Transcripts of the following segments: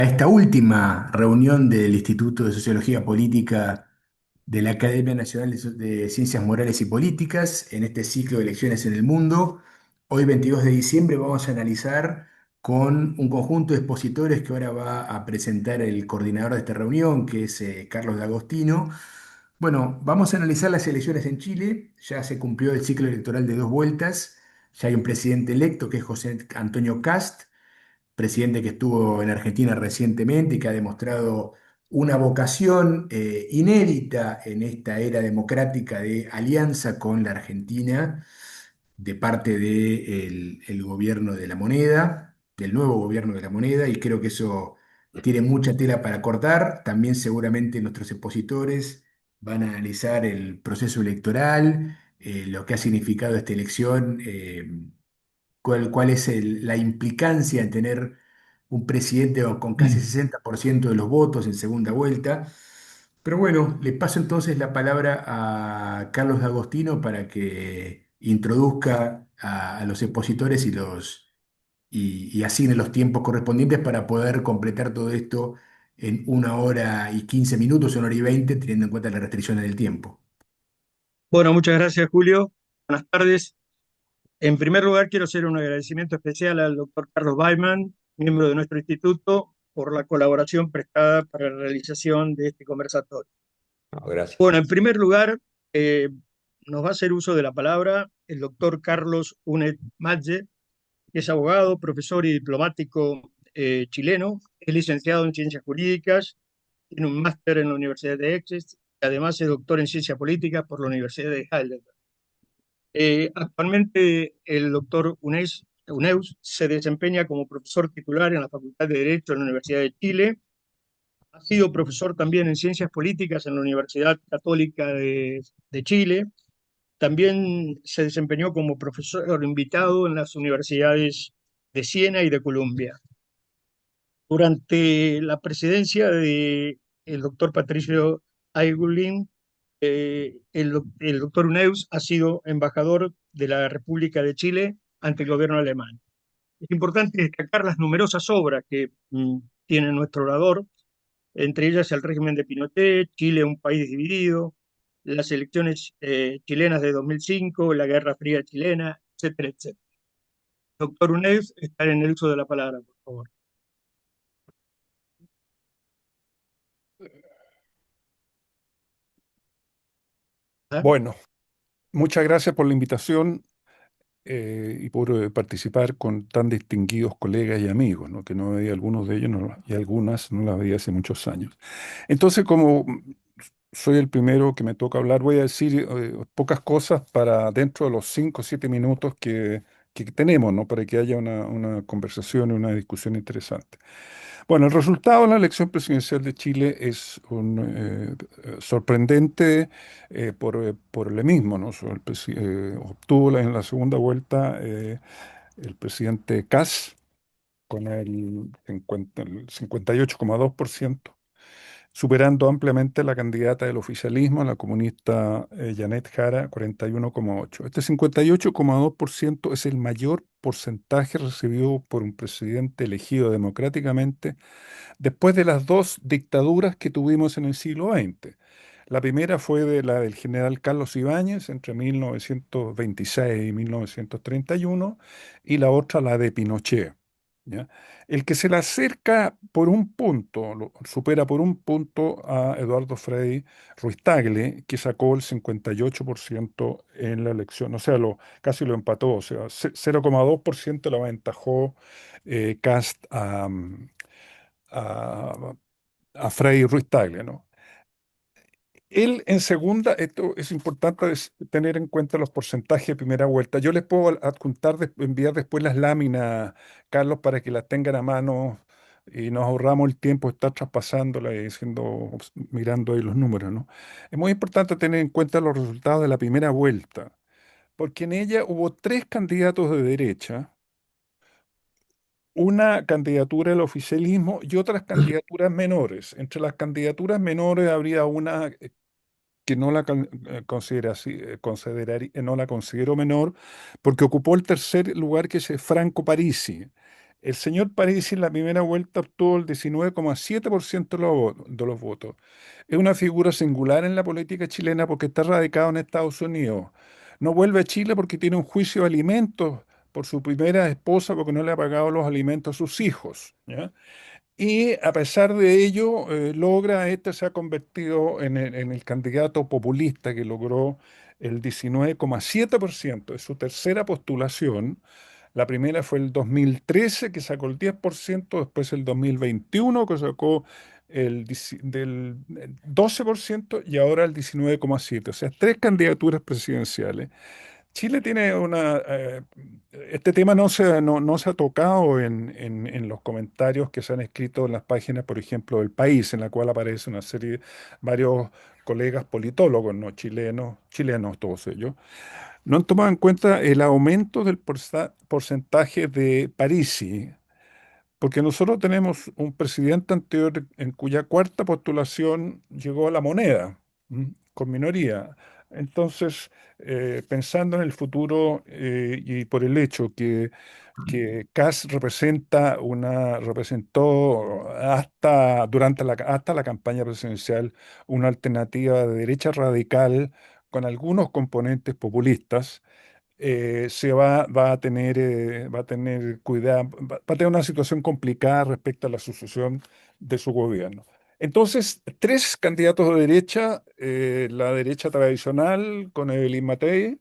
A esta última reunión del Instituto de Sociología Política de la Academia Nacional de Ciencias Morales y Políticas en este ciclo de elecciones en el mundo. Hoy, 22 de diciembre, vamos a analizar con un conjunto de expositores que ahora va a presentar el coordinador de esta reunión, que es Carlos D'Agostino. Bueno, vamos a analizar las elecciones en Chile. Ya se cumplió el ciclo electoral de dos vueltas. Ya hay un presidente electo, que es José Antonio Kast, presidente que estuvo en Argentina recientemente y que ha demostrado una vocación inédita en esta era democrática de alianza con la Argentina de parte del gobierno de la moneda, del nuevo gobierno de la moneda, y creo que eso tiene mucha tela para cortar. También seguramente nuestros expositores van a analizar el proceso electoral, lo que ha significado esta elección. Cuál es la implicancia de tener un presidente con casi Mm. 60% de los votos en segunda vuelta. Pero bueno, le paso entonces la palabra a Carlos D'Agostino para que introduzca a los expositores y asigne los tiempos correspondientes para poder completar todo esto en 1 hora y 15 minutos, 1 hora y 20, teniendo en cuenta las restricciones del tiempo. Bueno, muchas gracias, Julio. Buenas tardes. En primer lugar, quiero hacer un agradecimiento especial al doctor Carlos Baiman, miembro de nuestro instituto, por la colaboración prestada para la realización de este conversatorio. No, gracias. Bueno, en primer lugar, eh, nos va a hacer uso de la palabra el doctor Carlos Unet Madje, que es abogado, profesor y diplomático chileno, es licenciado en Ciencias Jurídicas, tiene un máster en la Universidad de Exeter, y además es doctor en Ciencia Política por la Universidad de Heidelberg. Actualmente el doctor Uneus se desempeña como profesor titular en la Facultad de Derecho de la Universidad de Chile. Ha sido profesor también en Ciencias Políticas en la Universidad Católica de Chile. También se desempeñó como profesor invitado en las universidades de Siena y de Columbia. Durante la presidencia de el doctor Patricio Aygulin, el doctor Uneus ha sido embajador de la República de Chile ante el gobierno alemán. Es importante destacar las numerosas obras que tiene nuestro orador, entre ellas el régimen de Pinochet, Chile, un país dividido, las elecciones chilenas de 2005, la Guerra Fría chilena, etcétera, etcétera. Doctor Uneus, está en el uso de la palabra, por favor. ¿Ah? Bueno, muchas gracias por la invitación y por participar con tan distinguidos colegas y amigos, ¿no? Que no veía algunos de ellos y algunas no las veía hace muchos años. Entonces, como soy el primero que me toca hablar, voy a decir pocas cosas para dentro de los 5 o 7 minutos que tenemos, ¿no? Para que haya una conversación y una discusión interesante. Bueno, el resultado de la elección presidencial de Chile es sorprendente por el mismo, ¿no? Obtuvo en la segunda vuelta el presidente Kast con el 58,2%, superando ampliamente la candidata del oficialismo, la comunista Janet Jara, 41,8%. Este 58,2% es el mayor porcentaje recibido por un presidente elegido democráticamente después de las dos dictaduras que tuvimos en el siglo XX. La primera fue de la del general Carlos Ibáñez entre 1926 y 1931 y la otra la de Pinochet. ¿Ya? El que se le acerca por un punto, lo supera por un punto a Eduardo Frei Ruiz Tagle, que sacó el 58% en la elección, o sea, casi lo empató, o sea, 0,2% la aventajó Kast a, a Frei Ruiz Tagle, ¿no? Él en segunda, esto es importante tener en cuenta los porcentajes de primera vuelta. Yo les puedo adjuntar, enviar después las láminas, Carlos, para que las tengan a mano y nos ahorramos el tiempo de estar traspasándola y mirando ahí los números, ¿no? Es muy importante tener en cuenta los resultados de la primera vuelta, porque en ella hubo tres candidatos de derecha, una candidatura del oficialismo y otras candidaturas menores. Entre las candidaturas menores habría una que no la considera así, no la considero menor, porque ocupó el tercer lugar, que es Franco Parisi. El señor Parisi en la primera vuelta obtuvo el 19,7% de los votos. Es una figura singular en la política chilena porque está radicado en Estados Unidos. No vuelve a Chile porque tiene un juicio de alimentos por su primera esposa porque no le ha pagado los alimentos a sus hijos, ¿ya? Y a pesar de ello, logra, este se ha convertido en el candidato populista que logró el 19,7%. Es su tercera postulación. La primera fue el 2013, que sacó el 10%, después el 2021, que sacó el 12%, y ahora el 19,7%. O sea, tres candidaturas presidenciales. Chile tiene este tema no se ha tocado en los comentarios que se han escrito en las páginas, por ejemplo, del País, en la cual aparece una serie, varios colegas politólogos, no chilenos, chilenos todos ellos, no han tomado en cuenta el aumento del porcentaje de Parisi, porque nosotros tenemos un presidente anterior en cuya cuarta postulación llegó a la moneda, con minoría. Entonces, pensando en el futuro y por el hecho que Kass representó hasta la campaña presidencial una alternativa de derecha radical con algunos componentes populistas, va a tener cuidado, va a tener una situación complicada respecto a la sucesión de su gobierno. Entonces, tres candidatos de derecha, la derecha tradicional con Evelyn Matei,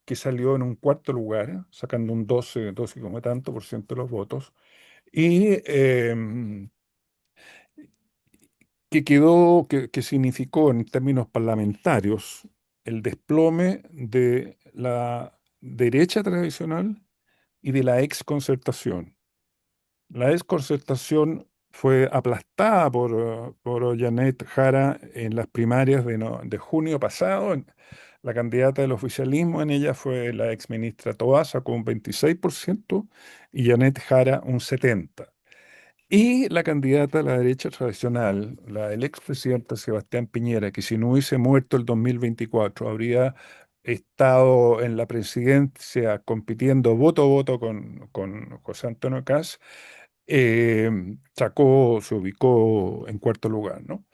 que salió en un cuarto lugar, sacando un 12 como tanto por ciento de los votos, y que significó en términos parlamentarios el desplome de la derecha tradicional y de la exconcertación. La exconcertación fue aplastada por Janet Jara en las primarias de junio pasado. La candidata del oficialismo en ella fue la exministra Toá, sacó un 26% y Janet Jara un 70%. Y la candidata de la derecha tradicional, la del expresidente Sebastián Piñera, que si no hubiese muerto el 2024, habría estado en la presidencia compitiendo voto a voto con José Antonio Kast, se ubicó en cuarto lugar, ¿no?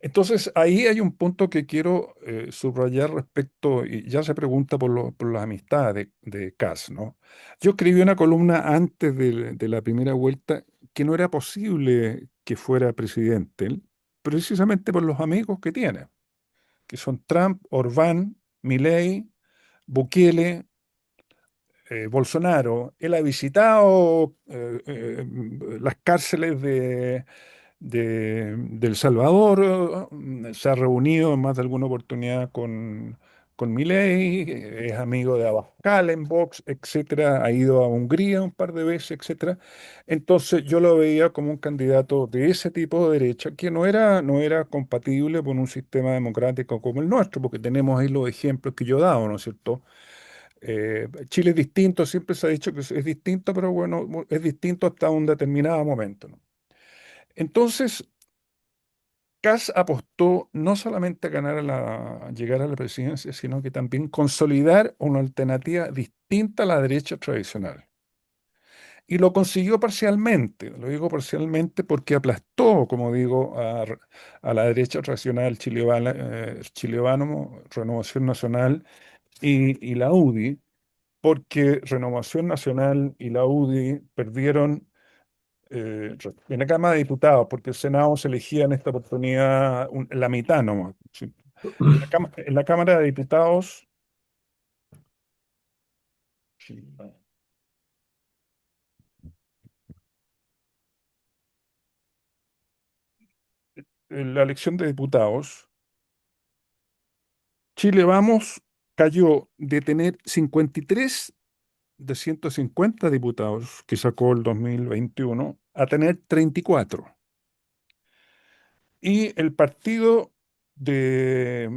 Entonces, ahí hay un punto que quiero subrayar respecto, y ya se pregunta por las amistades de Kass, ¿no? Yo escribí una columna antes de la primera vuelta que no era posible que fuera presidente, él, precisamente por los amigos que tiene, que son Trump, Orbán, Milei, Bukele, Bolsonaro. Él ha visitado las cárceles de El Salvador, se ha reunido en más de alguna oportunidad con Milei, es amigo de Abascal en Vox, etcétera, ha ido a Hungría un par de veces, etcétera. Entonces yo lo veía como un candidato de ese tipo de derecha que no era compatible con un sistema democrático como el nuestro, porque tenemos ahí los ejemplos que yo he dado, ¿no es cierto? Chile es distinto, siempre se ha dicho que es distinto, pero bueno, es distinto hasta un determinado momento, ¿no? Entonces, Kass apostó no solamente a a llegar a la presidencia, sino que también consolidar una alternativa distinta a la derecha tradicional. Y lo consiguió parcialmente, lo digo parcialmente porque aplastó, como digo, a la derecha tradicional chilevano, Renovación Nacional y la UDI, porque Renovación Nacional y la UDI perdieron en la Cámara de Diputados, porque el Senado se elegía en esta oportunidad la mitad nomás. Sí. En la Cámara de Diputados, sí, en la elección de diputados, Chile Vamos cayó de tener 53 de 150 diputados que sacó el 2021 a tener 34. Y el partido de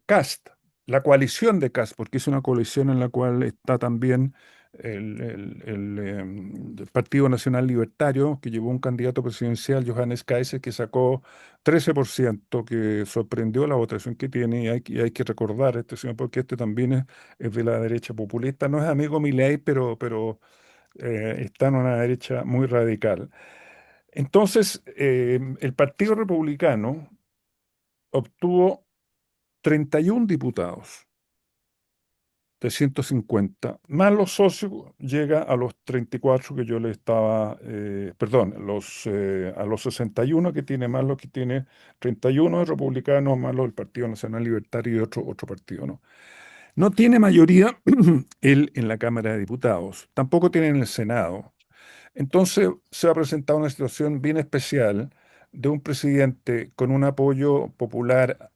Cast, la coalición de Cast, porque es una coalición en la cual está también el Partido Nacional Libertario, que llevó un candidato presidencial, Johannes Kaiser, que sacó 13%, que sorprendió la votación que tiene, y hay que recordar a este señor, porque este también es de la derecha populista, no es amigo Milei, pero está en una derecha muy radical. Entonces, el Partido Republicano obtuvo 31 diputados de 150, más los socios, llega a los 34 que yo le estaba, perdón, a los 61 que tiene, más los que tiene 31 de republicanos, más los del Partido Nacional Libertario y otro partido, ¿no? No tiene mayoría él en la Cámara de Diputados, tampoco tiene en el Senado. Entonces se ha presentado una situación bien especial de un presidente con un apoyo popular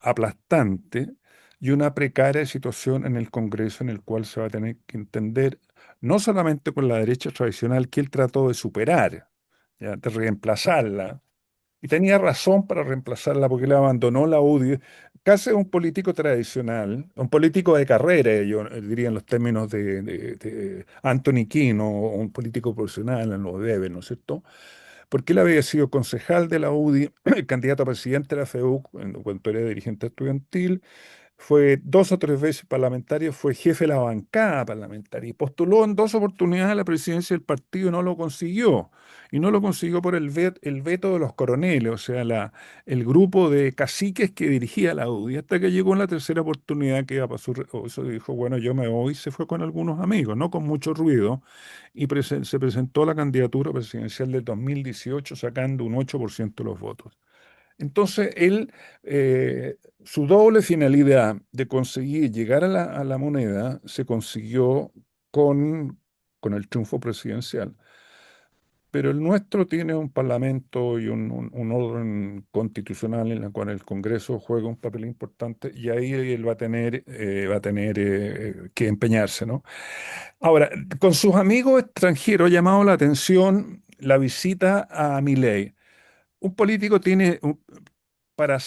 aplastante y una precaria situación en el Congreso en el cual se va a tener que entender no solamente con la derecha tradicional que él trató de superar, ya, de reemplazarla, y tenía razón para reemplazarla porque él abandonó la UDI, casi un político tradicional, un político de carrera, yo diría en los términos de Anthony Quinn o un político profesional en los debe, ¿no es cierto? Porque él había sido concejal de la UDI, candidato a presidente de la FEUC cuando era dirigente estudiantil, fue 2 o 3 veces parlamentario, fue jefe de la bancada parlamentaria y postuló en 2 oportunidades a la presidencia del partido y no lo consiguió. Y no lo consiguió por el veto de los coroneles, o sea, el grupo de caciques que dirigía la UDI, hasta que llegó en la tercera oportunidad que iba para o eso dijo, bueno, yo me voy, y se fue con algunos amigos, no con mucho ruido, y se presentó a la candidatura presidencial del 2018 sacando un 8% de los votos. Entonces, su doble finalidad de conseguir llegar a la moneda se consiguió con, con el triunfo presidencial. Pero el nuestro tiene un parlamento y un orden constitucional en el cual el Congreso juega un papel importante y ahí él va a tener que empeñarse, ¿no? Ahora, con sus amigos extranjeros ha llamado la atención la visita a Milei. Un político tiene, para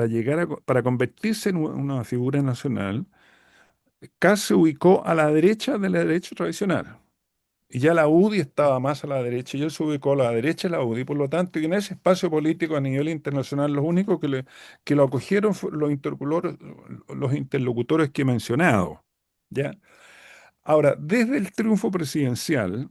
llegar para convertirse en una figura nacional, Kast se ubicó a la derecha de la derecha tradicional. Y ya la UDI estaba más a la derecha, y él se ubicó a la derecha de la UDI, por lo tanto, y en ese espacio político a nivel internacional, los únicos que lo acogieron fueron los interlocutores que he mencionado. ¿Ya? Ahora, desde el triunfo presidencial,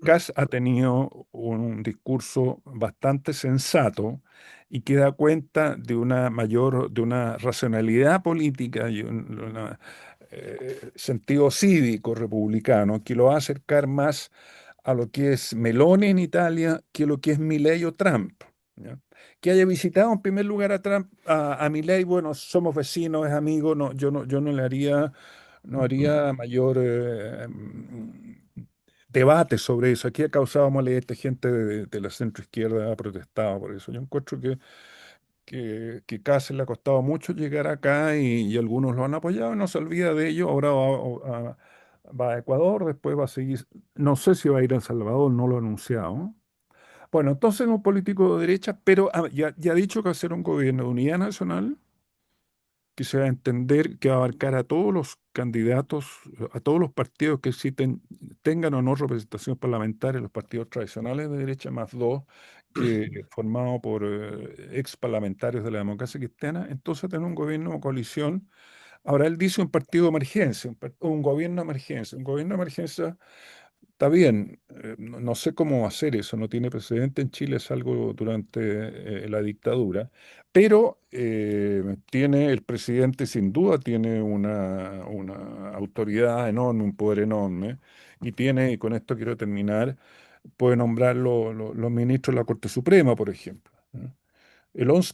Kass ha tenido un discurso bastante sensato y que da cuenta de una racionalidad política y un sentido cívico republicano que lo va a acercar más a lo que es Meloni en Italia que lo que es Milei o Trump. ¿Ya? Que haya visitado en primer lugar a Trump, a Milei, bueno, somos vecinos, es amigo, no, yo no le haría, no haría mayor debate sobre eso. Aquí ha causado molestia, gente de la centroizquierda ha protestado por eso. Yo encuentro que Kast le ha costado mucho llegar acá y algunos lo han apoyado y no se olvida de ello. Ahora va a Ecuador, después va a seguir, no sé si va a ir a El Salvador, no lo ha anunciado. Bueno, entonces es un político de derecha, pero ya ha dicho que va a ser un gobierno de unidad nacional que se va a entender que va a abarcar a todos los candidatos, a todos los partidos que existen, tengan o no representación parlamentaria, los partidos tradicionales de derecha, más dos, que formados por ex parlamentarios de la democracia cristiana, entonces tener un gobierno o coalición. Ahora él dice un partido de emergencia, un gobierno de emergencia. Un gobierno de emergencia está bien, no sé cómo hacer eso, no tiene precedente en Chile, es algo durante la dictadura, pero tiene el presidente sin duda, tiene una autoridad enorme, un poder enorme, y tiene, y con esto quiero terminar, puede nombrar los ministros de la Corte Suprema, por ejemplo. ¿No?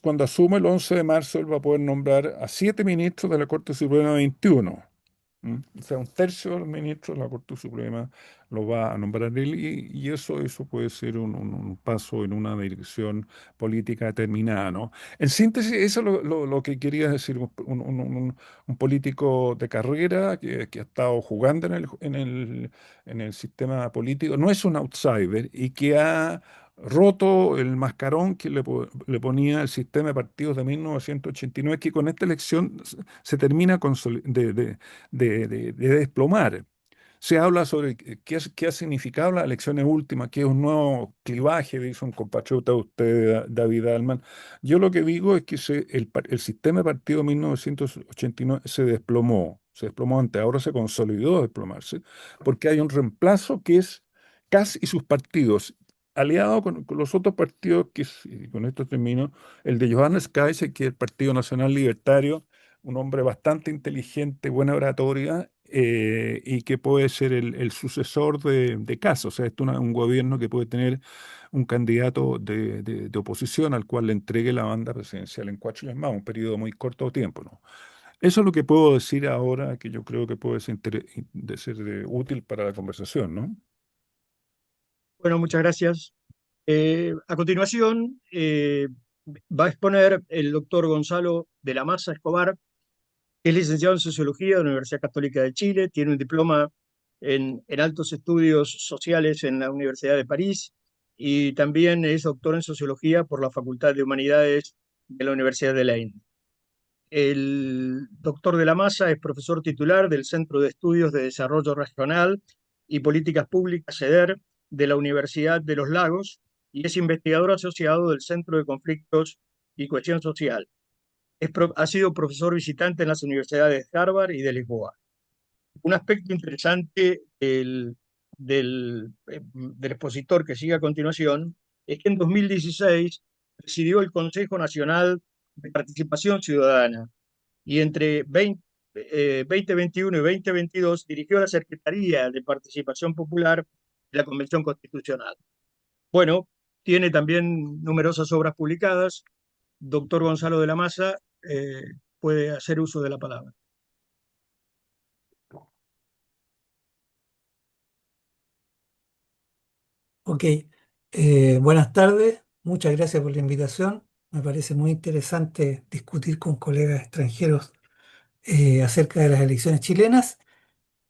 Cuando asume el 11 de marzo, él va a poder nombrar a 7 ministros de la Corte Suprema 21. O sea, un tercio de los ministros de la Corte Suprema lo va a nombrar él y eso puede ser un paso en una dirección política determinada, ¿no? En síntesis, eso es lo que quería decir, un político de carrera que ha estado jugando en el sistema político, no es un outsider y que ha roto el mascarón que le ponía el sistema de partidos de 1989, que con esta elección se termina de desplomar. Se habla sobre qué ha significado las elecciones últimas, que es un nuevo clivaje, dice un compatriota de usted, David Alman. Yo lo que digo es que el sistema de partido de 1989 se desplomó. Se desplomó antes, ahora se consolidó desplomarse, porque hay un reemplazo que es Kast y sus partidos, aliado con los otros partidos, y con esto termino, el de Johannes Kaiser, que es el Partido Nacional Libertario, un hombre bastante inteligente, buena oratoria, y que puede ser el sucesor de Kast. O sea, esto es un gobierno que puede tener un candidato de oposición al cual le entregue la banda presidencial en 4 años más, un periodo muy corto de tiempo, ¿no? Eso es lo que puedo decir ahora, que yo creo que puede ser, útil para la conversación, ¿no? Bueno, muchas gracias. A continuación, va a exponer el doctor Gonzalo de la Maza Escobar, que es licenciado en Sociología de la Universidad Católica de Chile, tiene un diploma en Altos Estudios Sociales en la Universidad de París y también es doctor en Sociología por la Facultad de Humanidades de la Universidad de Leyend. El doctor de la Maza es profesor titular del Centro de Estudios de Desarrollo Regional y Políticas Públicas, CEDER, de la Universidad de los Lagos y es investigador asociado del Centro de Conflictos y Cohesión Social. Ha sido profesor visitante en las universidades de Harvard y de Lisboa. Un aspecto interesante del expositor que sigue a continuación es que en 2016 presidió el Consejo Nacional de Participación Ciudadana y entre 2021 y 2022 dirigió la Secretaría de Participación Popular de la Convención Constitucional. Bueno, tiene también numerosas obras publicadas. Doctor Gonzalo de la Maza, puede hacer uso de la palabra. Ok, buenas tardes, muchas gracias por la invitación. Me parece muy interesante discutir con colegas extranjeros acerca de las elecciones chilenas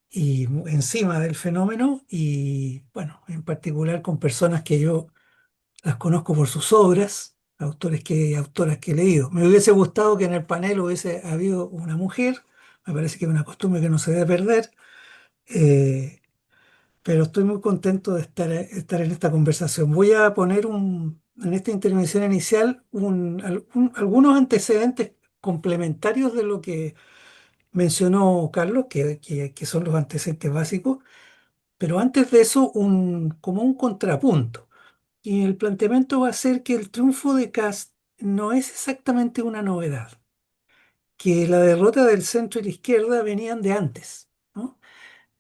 y encima del fenómeno y bueno, en particular con personas que yo las conozco por sus obras, autoras que he leído. Me hubiese gustado que en el panel hubiese habido una mujer, me parece que es una costumbre que no se debe perder. eh, pero estoy muy contento de estar en esta conversación. Voy a poner en esta intervención inicial algunos antecedentes complementarios de lo que mencionó Carlos, que son los antecedentes básicos, pero antes de eso, como un contrapunto. Y el planteamiento va a ser que el triunfo de Kast no es exactamente una novedad, que la derrota del centro y la izquierda venían de antes, ¿no?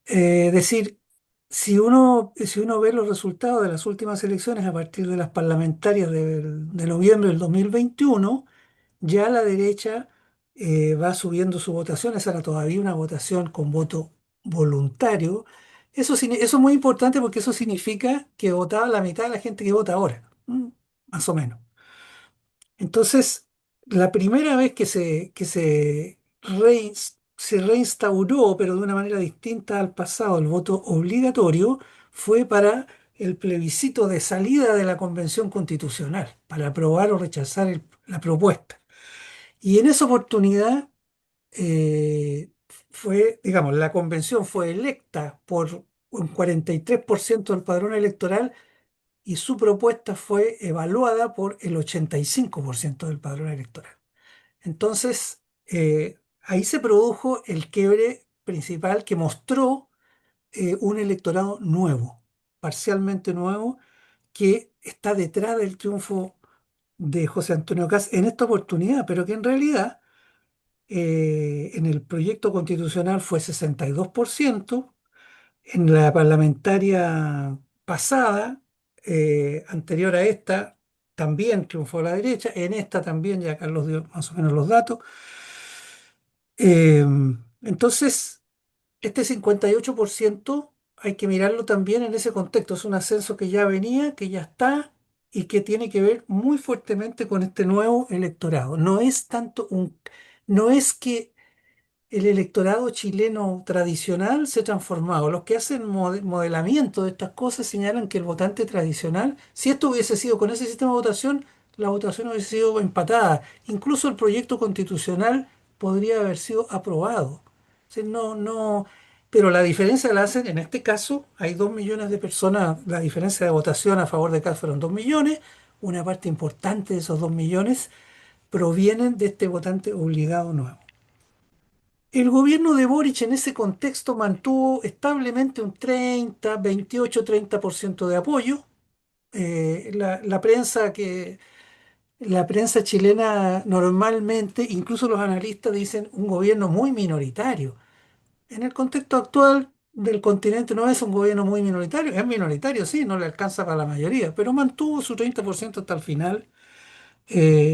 Es decir, si uno ve los resultados de las últimas elecciones a partir de las parlamentarias de noviembre del 2021, ya la derecha va subiendo su votación. Esa era todavía una votación con voto voluntario. Eso es muy importante porque eso significa que votaba la mitad de la gente que vota ahora, más o menos. Entonces, la primera vez se reinstauró, pero de una manera distinta al pasado, el voto obligatorio, fue para el plebiscito de salida de la Convención Constitucional, para aprobar o rechazar la propuesta. Y en esa oportunidad digamos, la convención fue electa por un 43% del padrón electoral y su propuesta fue evaluada por el 85% del padrón electoral. Entonces, ahí se produjo el quiebre principal que mostró un electorado nuevo, parcialmente nuevo, que está detrás del triunfo de José Antonio Kast en esta oportunidad, pero que en realidad en el proyecto constitucional fue 62%. En la parlamentaria pasada, anterior a esta, también triunfó la derecha. En esta también, ya Carlos dio más o menos los datos. Eh, entonces, este 58% hay que mirarlo también en ese contexto. Es un ascenso que ya venía, que ya está y que tiene que ver muy fuertemente con este nuevo electorado. No es que el electorado chileno tradicional se ha transformado. Los que hacen modelamiento de estas cosas señalan que el votante tradicional, si esto hubiese sido con ese sistema de votación, la votación hubiese sido empatada. Incluso el proyecto constitucional podría haber sido aprobado. O sea, pero la diferencia la hacen, en este caso, hay 2 millones de personas, la diferencia de votación a favor de Kast fueron 2 millones, una parte importante de esos 2 millones provienen de este votante obligado nuevo. El gobierno de Boric en ese contexto mantuvo establemente un 30, 28, 30% de apoyo. La prensa chilena normalmente, incluso los analistas dicen un gobierno muy minoritario. En el contexto actual del continente no es un gobierno muy minoritario, es minoritario, sí, no le alcanza para la mayoría, pero mantuvo su 30% hasta el final,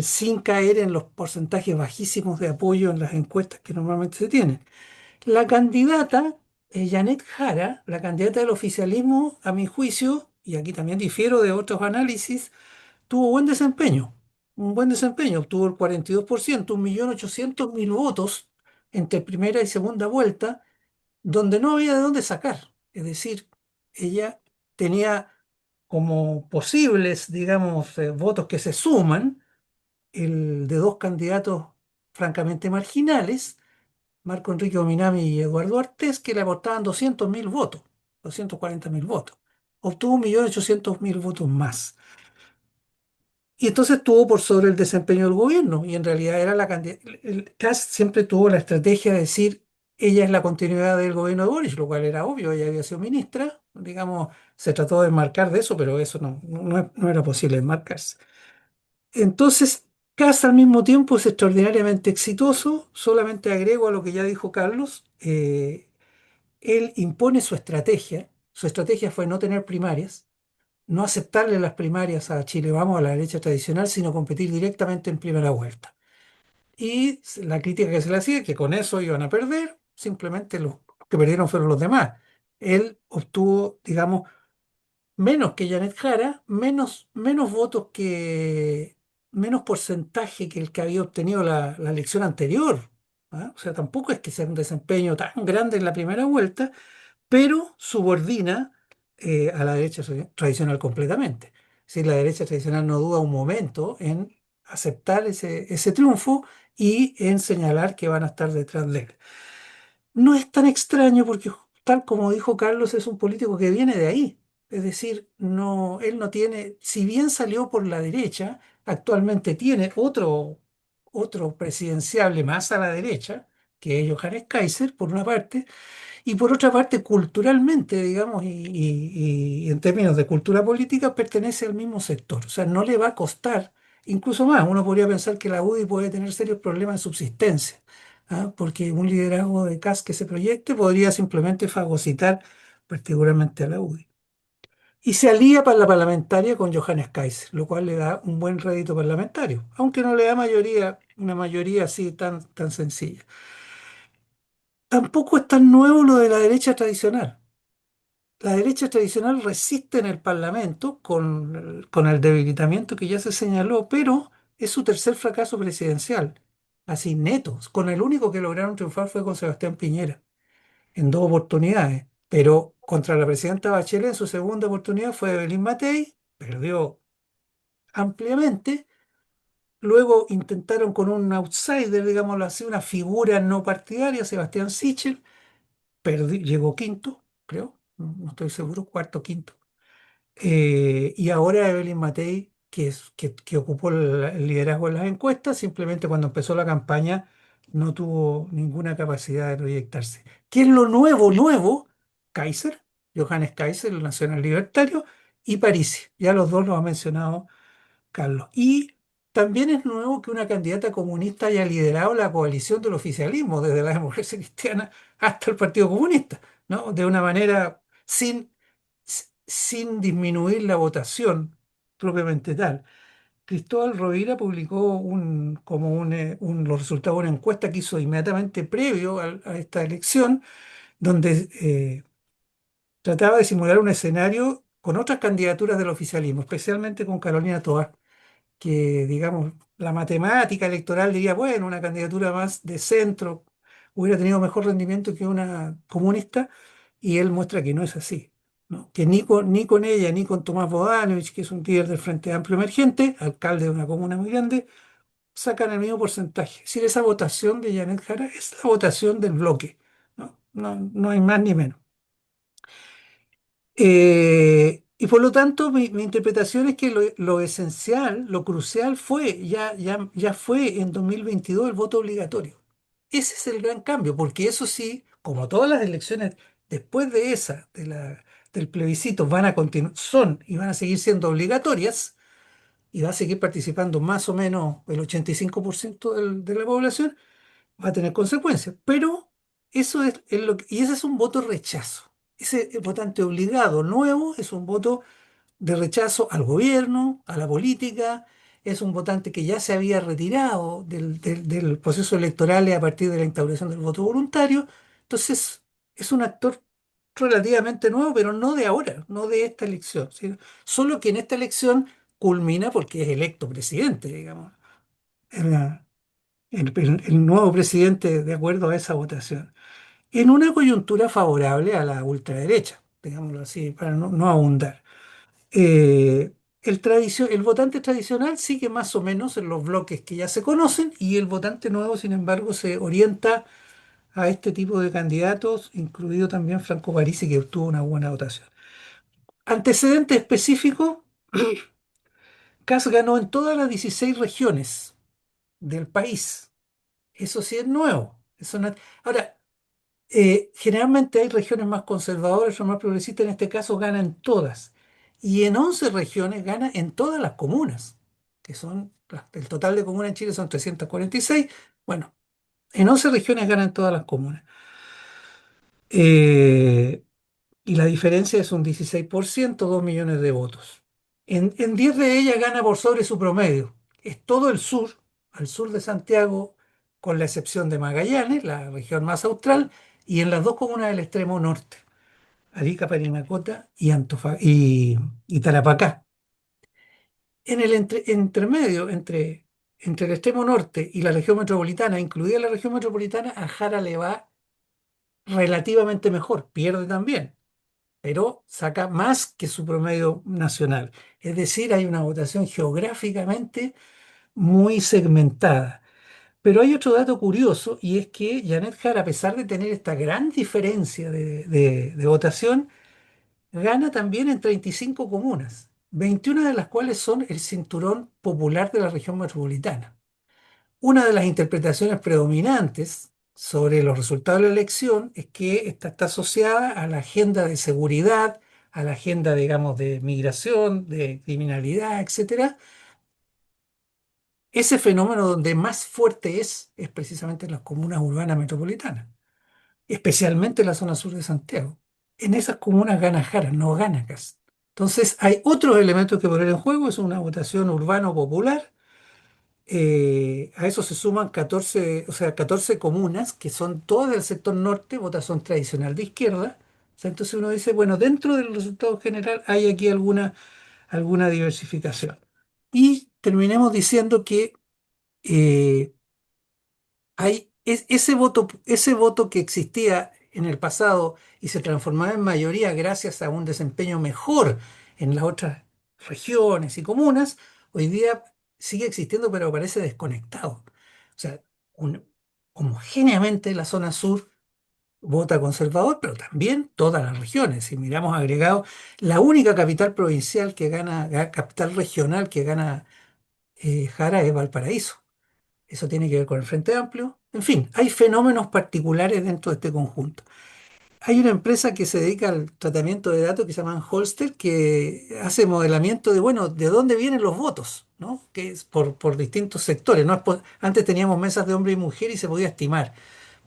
sin caer en los porcentajes bajísimos de apoyo en las encuestas que normalmente se tienen. La candidata, Janet Jara, la candidata del oficialismo, a mi juicio, y aquí también difiero de otros análisis, tuvo buen desempeño, un buen desempeño, obtuvo el 42%, 1.800.000 votos entre primera y segunda vuelta, donde no había de dónde sacar. Es decir, ella tenía como posibles, digamos, votos que se suman, el de dos candidatos francamente marginales, Marco Enrique Ominami y Eduardo Artés, que le aportaban 200.000 votos, 240.000 votos. Obtuvo 1.800.000 votos más. Y entonces estuvo por sobre el desempeño del gobierno, y en realidad era la candidata. El Kast siempre tuvo la estrategia de decir, ella es la continuidad del gobierno de Boris, lo cual era obvio, ella había sido ministra, digamos, se trató de enmarcar de eso, pero eso no era posible enmarcarse. Entonces, Kast al mismo tiempo es extraordinariamente exitoso, solamente agrego a lo que ya dijo Carlos, él impone su estrategia fue no tener primarias, no aceptarle las primarias a Chile Vamos, a la derecha tradicional, sino competir directamente en primera vuelta. Y la crítica que se le hacía, que con eso iban a perder, simplemente los que perdieron fueron los demás. Él obtuvo, digamos, menos que Janet Jara, menos votos menos porcentaje que el que había obtenido la elección anterior. ¿Ah? O sea, tampoco es que sea un desempeño tan grande en la primera vuelta, pero subordina a la derecha tradicional completamente. Si la derecha tradicional no duda un momento en aceptar ese triunfo y en señalar que van a estar detrás de él. No es tan extraño porque, tal como dijo Carlos, es un político que viene de ahí. Es decir, no, él no tiene, si bien salió por la derecha, actualmente tiene otro presidenciable más a la derecha, que es Johannes Kaiser, por una parte, y por otra parte, culturalmente, digamos, y en términos de cultura política, pertenece al mismo sector. O sea, no le va a costar, incluso más, uno podría pensar que la UDI puede tener serios problemas de subsistencia, ¿ah? Porque un liderazgo de CAS que se proyecte podría simplemente fagocitar particularmente a la UDI. Y se alía para la parlamentaria con Johannes Kaiser, lo cual le da un buen rédito parlamentario, aunque no le da una mayoría así tan sencilla. Tampoco es tan nuevo lo de la derecha tradicional. La derecha tradicional resiste en el Parlamento con el debilitamiento que ya se señaló, pero es su tercer fracaso presidencial, así neto. Con el único que lograron triunfar fue con Sebastián Piñera, en dos oportunidades. Pero contra la presidenta Bachelet en su segunda oportunidad fue Evelyn Matei, perdió ampliamente. Luego intentaron con un outsider, digámoslo así, una figura no partidaria, Sebastián Sichel, llegó quinto, creo, no estoy seguro, cuarto, quinto. Y ahora Evelyn Matei, que ocupó el liderazgo en las encuestas, simplemente cuando empezó la campaña no tuvo ninguna capacidad de proyectarse. ¿Qué es lo nuevo, nuevo? Kaiser, Johannes Kaiser, el nacional libertario, y Parisi. Ya los dos los ha mencionado Carlos. Y también es nuevo que una candidata comunista haya liderado la coalición del oficialismo, desde la democracia cristiana hasta el Partido Comunista, ¿no? De una manera sin disminuir la votación propiamente tal. Cristóbal Rovira publicó los resultados de una encuesta que hizo inmediatamente previo a esta elección, donde trataba de simular un escenario con otras candidaturas del oficialismo, especialmente con Carolina Toá, que, digamos, la matemática electoral diría, bueno, una candidatura más de centro hubiera tenido mejor rendimiento que una comunista, y él muestra que no es así, ¿no? Que ni con ella, ni con Tomás Bodanovich, que es un líder del Frente Amplio Emergente, alcalde de una comuna muy grande, sacan el mismo porcentaje. Es decir, esa votación de Janet Jara es la votación del bloque, ¿no? No hay más ni menos. Y por lo tanto, mi interpretación es que lo esencial, lo crucial fue, ya fue en 2022 el voto obligatorio. ese es el gran cambio, porque eso sí, como todas las elecciones después de esa, del plebiscito, van a continuar, son y van a seguir siendo obligatorias, y va a seguir participando más o menos el 85% de la población, va a tener consecuencias. Pero eso es y ese es un voto rechazo. Ese votante obligado nuevo es un voto de rechazo al gobierno, a la política. Es un votante que ya se había retirado del proceso electoral a partir de la instauración del voto voluntario. Entonces, es un actor relativamente nuevo, pero no de ahora, no de esta elección, ¿sí? Solo que en esta elección culmina porque es electo presidente, digamos, el, el nuevo presidente de acuerdo a esa votación, en una coyuntura favorable a la ultraderecha, digámoslo así, para no abundar. El votante tradicional sigue más o menos en los bloques que ya se conocen y el votante nuevo, sin embargo, se orienta a este tipo de candidatos, incluido también Franco Parisi, que obtuvo una buena votación. Antecedente específico, Kast ganó en todas las 16 regiones del país. Eso sí es nuevo. Ahora, generalmente hay regiones más conservadoras o más progresistas, en este caso gana en todas. Y en 11 regiones gana en todas las comunas, que son, el total de comunas en Chile son 346. Bueno, en 11 regiones gana en todas las comunas. Eh, y la diferencia es un 16%, 2 millones de votos. En 10 de ellas gana por sobre su promedio. Es todo el sur, al sur de Santiago, con la excepción de Magallanes, la región más austral, y en las dos comunas del extremo norte, Arica, Parinacota y Tarapacá. En el intermedio entre el extremo norte y la región metropolitana, incluida la región metropolitana, a Jara le va relativamente mejor, pierde también, pero saca más que su promedio nacional. Es decir, hay una votación geográficamente muy segmentada. Pero hay otro dato curioso y es que Janet Jara, a pesar de tener esta gran diferencia de votación, gana también en 35 comunas, 21 de las cuales son el cinturón popular de la región metropolitana. Una de las interpretaciones predominantes sobre los resultados de la elección es que esta está asociada a la agenda de seguridad, a la agenda, digamos, de migración, de criminalidad, etcétera. Ese fenómeno donde más fuerte es precisamente en las comunas urbanas metropolitanas, especialmente en la zona sur de Santiago. En esas comunas gana Jara, no gana Kast. Entonces, hay otros elementos que poner en juego, es una votación urbano-popular. A eso se suman 14, o sea, 14 comunas que son todas del sector norte, votación tradicional de izquierda. O sea, entonces uno dice, bueno, dentro del resultado general hay aquí alguna diversificación. Y terminemos diciendo que eh, ese voto que existía en el pasado y se transformaba en mayoría gracias a un desempeño mejor en las otras regiones y comunas, hoy día sigue existiendo, pero parece desconectado. O sea, un- homogéneamente la zona sur vota conservador, pero también todas las regiones. Si miramos agregado, la única capital provincial que gana, capital regional que gana Jara es Valparaíso. Eso tiene que ver con el Frente Amplio. En fin, hay fenómenos particulares dentro de este conjunto. Hay una empresa que se dedica al tratamiento de datos que se llama Holster, que hace modelamiento de, bueno, de dónde vienen los votos, ¿no? Que es por distintos sectores, ¿no? Antes teníamos mesas de hombre y mujer y se podía estimar.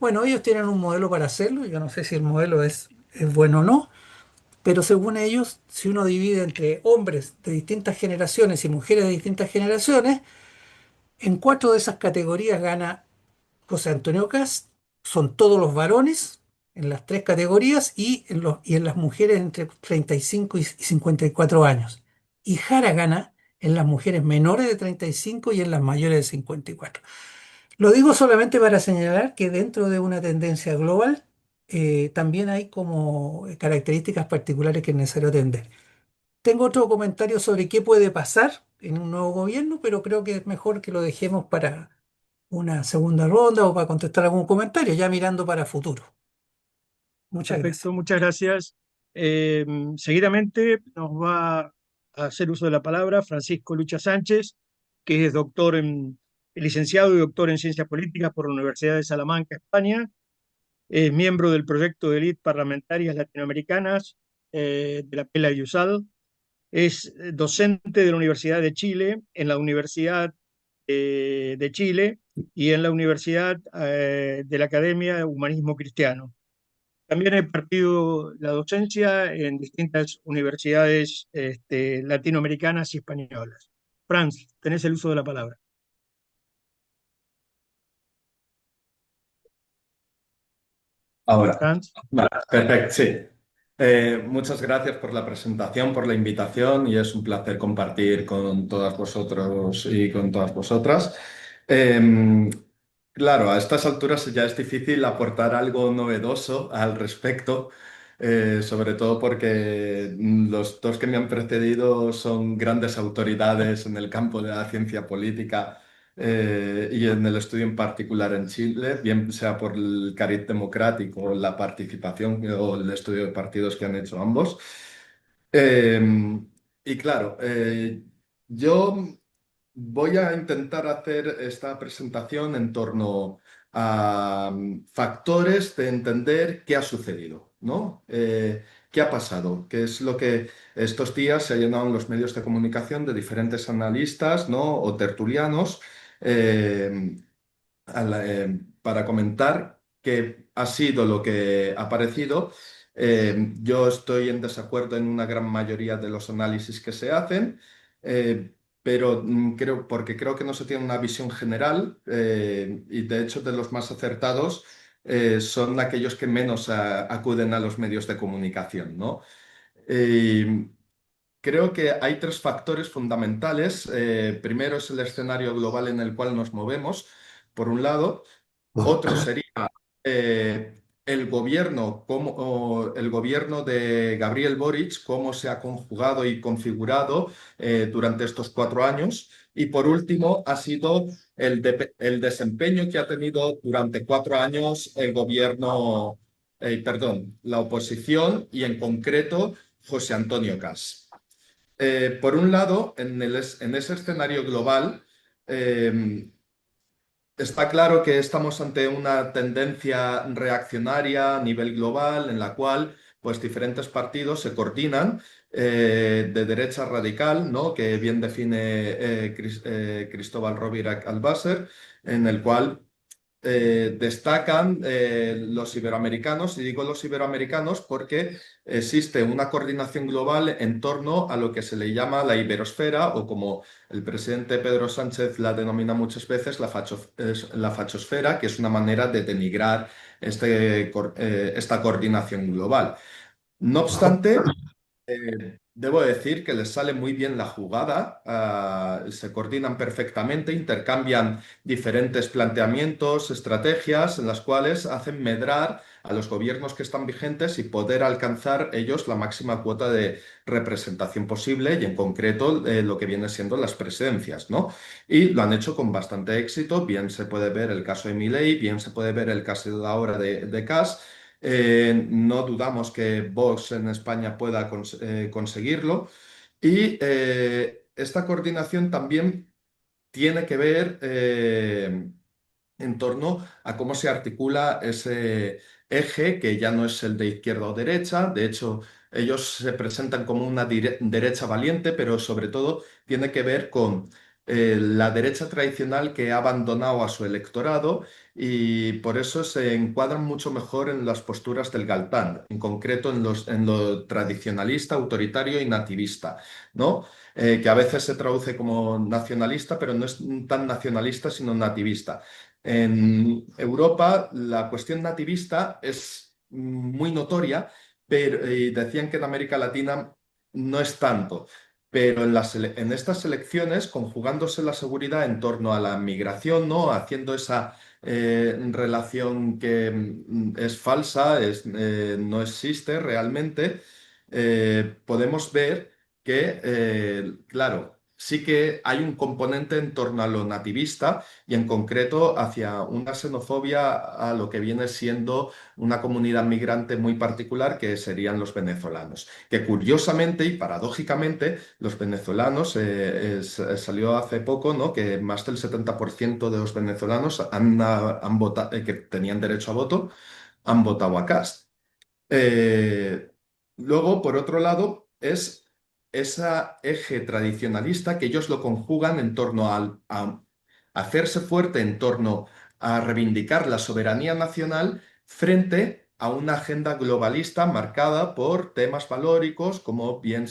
Bueno, ellos tienen un modelo para hacerlo. Yo no sé si el modelo es bueno o no, pero según ellos, si uno divide entre hombres de distintas generaciones y mujeres de distintas generaciones, en cuatro de esas categorías gana José Antonio Cast, son todos los varones en las tres categorías y en las mujeres entre 35 y 54 años. Y Jara gana en las mujeres menores de 35 y en las mayores de 54. Lo digo solamente para señalar que dentro de una tendencia global también hay como características particulares que es necesario atender. Tengo otro comentario sobre qué puede pasar en un nuevo gobierno, pero creo que es mejor que lo dejemos para una segunda ronda o para contestar algún comentario, ya mirando para futuro. Muchas gracias. Perfecto, muchas gracias. Eh, Seguidamente nos va a hacer uso de la palabra Francisco Lucha Sánchez, que es doctor en licenciado y doctor en Ciencias Políticas por la Universidad de Salamanca, España. Es miembro del proyecto de élite parlamentarias latinoamericanas de la PELA y USAL. Es docente de la Universidad de Chile, en la Universidad de Chile y en la Universidad de la Academia Humanismo Cristiano. También he impartido la docencia en distintas universidades latinoamericanas y españolas. Franz, tenés el uso de la palabra. Ahora, Franz. vale, perfecto, sí. Muchas gracias por la presentación, por la invitación y es un placer compartir con todas vosotros y con todas vosotras. Em, claro, a estas alturas ya es difícil aportar algo novedoso al respecto, sobre todo porque los dos que me han precedido son grandes autoridades en el campo de la ciencia política y en el estudio en particular en Chile, bien sea por el cariz democrático, la participación o el estudio de partidos que han hecho ambos. Eh, y claro, yo voy a intentar hacer esta presentación en torno a factores de entender qué ha sucedido, ¿no? ¿Qué ha pasado? ¿Qué es lo que estos días se ha llenado en los medios de comunicación de diferentes analistas, ¿no? O tertulianos eh, para comentar qué ha sido lo que ha parecido. Yo estoy en desacuerdo en una gran mayoría de los análisis que se hacen, pero porque creo que no se tiene una visión general y de hecho de los más acertados son aquellos que menos acuden a los medios de comunicación, ¿no? Eh, Creo que hay tres factores fundamentales. Primero es el escenario global en el cual nos movemos, por un lado. Otro sería el gobierno, el gobierno de Gabriel Boric, cómo se ha conjugado y configurado durante estos 4 años. Y por último, ha sido el desempeño que ha tenido durante 4 años el gobierno, perdón, la oposición y en concreto José Antonio Caz. Por un lado, en ese escenario global, eh, está claro que estamos ante una tendencia reaccionaria a nivel global en la cual pues, diferentes partidos se coordinan de derecha radical, ¿no? Que bien define Cristóbal Rovira Albaser, en el cual destacan los iberoamericanos, y digo los iberoamericanos porque existe una coordinación global en torno a lo que se le llama la iberosfera o como el presidente Pedro Sánchez la denomina muchas veces, la fachosfera, que es una manera de denigrar esta coordinación global. No obstante, debo decir que les sale muy bien la jugada, se coordinan perfectamente, intercambian diferentes planteamientos, estrategias en las cuales hacen medrar a los gobiernos que están vigentes y poder alcanzar ellos la máxima cuota de representación posible y en concreto lo que viene siendo las presidencias, ¿no? Y lo han hecho con bastante éxito, bien se puede ver el caso de Milei, bien se puede ver el caso de ahora de Kast. No dudamos que Vox en España pueda conseguirlo. Y esta coordinación también tiene que ver en torno a cómo se articula ese eje que ya no es el de izquierda o derecha. De hecho, ellos se presentan como una derecha valiente, pero sobre todo tiene que ver con la derecha tradicional que ha abandonado a su electorado y por eso se encuadran mucho mejor en las posturas del Galtán, en concreto en lo tradicionalista, autoritario y nativista, ¿no? Que a veces se traduce como nacionalista, pero no es tan nacionalista, sino nativista. En Europa la cuestión nativista es muy notoria, pero y decían que en América Latina no es tanto. Pero en estas elecciones, conjugándose la seguridad en torno a la migración, ¿no? Haciendo esa relación que es falsa, no existe realmente, podemos ver que, claro, sí que hay un componente en torno a lo nativista y en concreto hacia una xenofobia a lo que viene siendo una comunidad migrante muy particular que serían los venezolanos, que curiosamente y paradójicamente los venezolanos, salió hace poco, ¿no?, que más del 70% de los venezolanos han votado, que tenían derecho a voto, han votado a Kast. Eh, Luego, por otro lado, es ese eje tradicionalista que ellos lo conjugan en torno a hacerse fuerte en torno a reivindicar la soberanía nacional frente a una agenda globalista marcada por temas valóricos como viene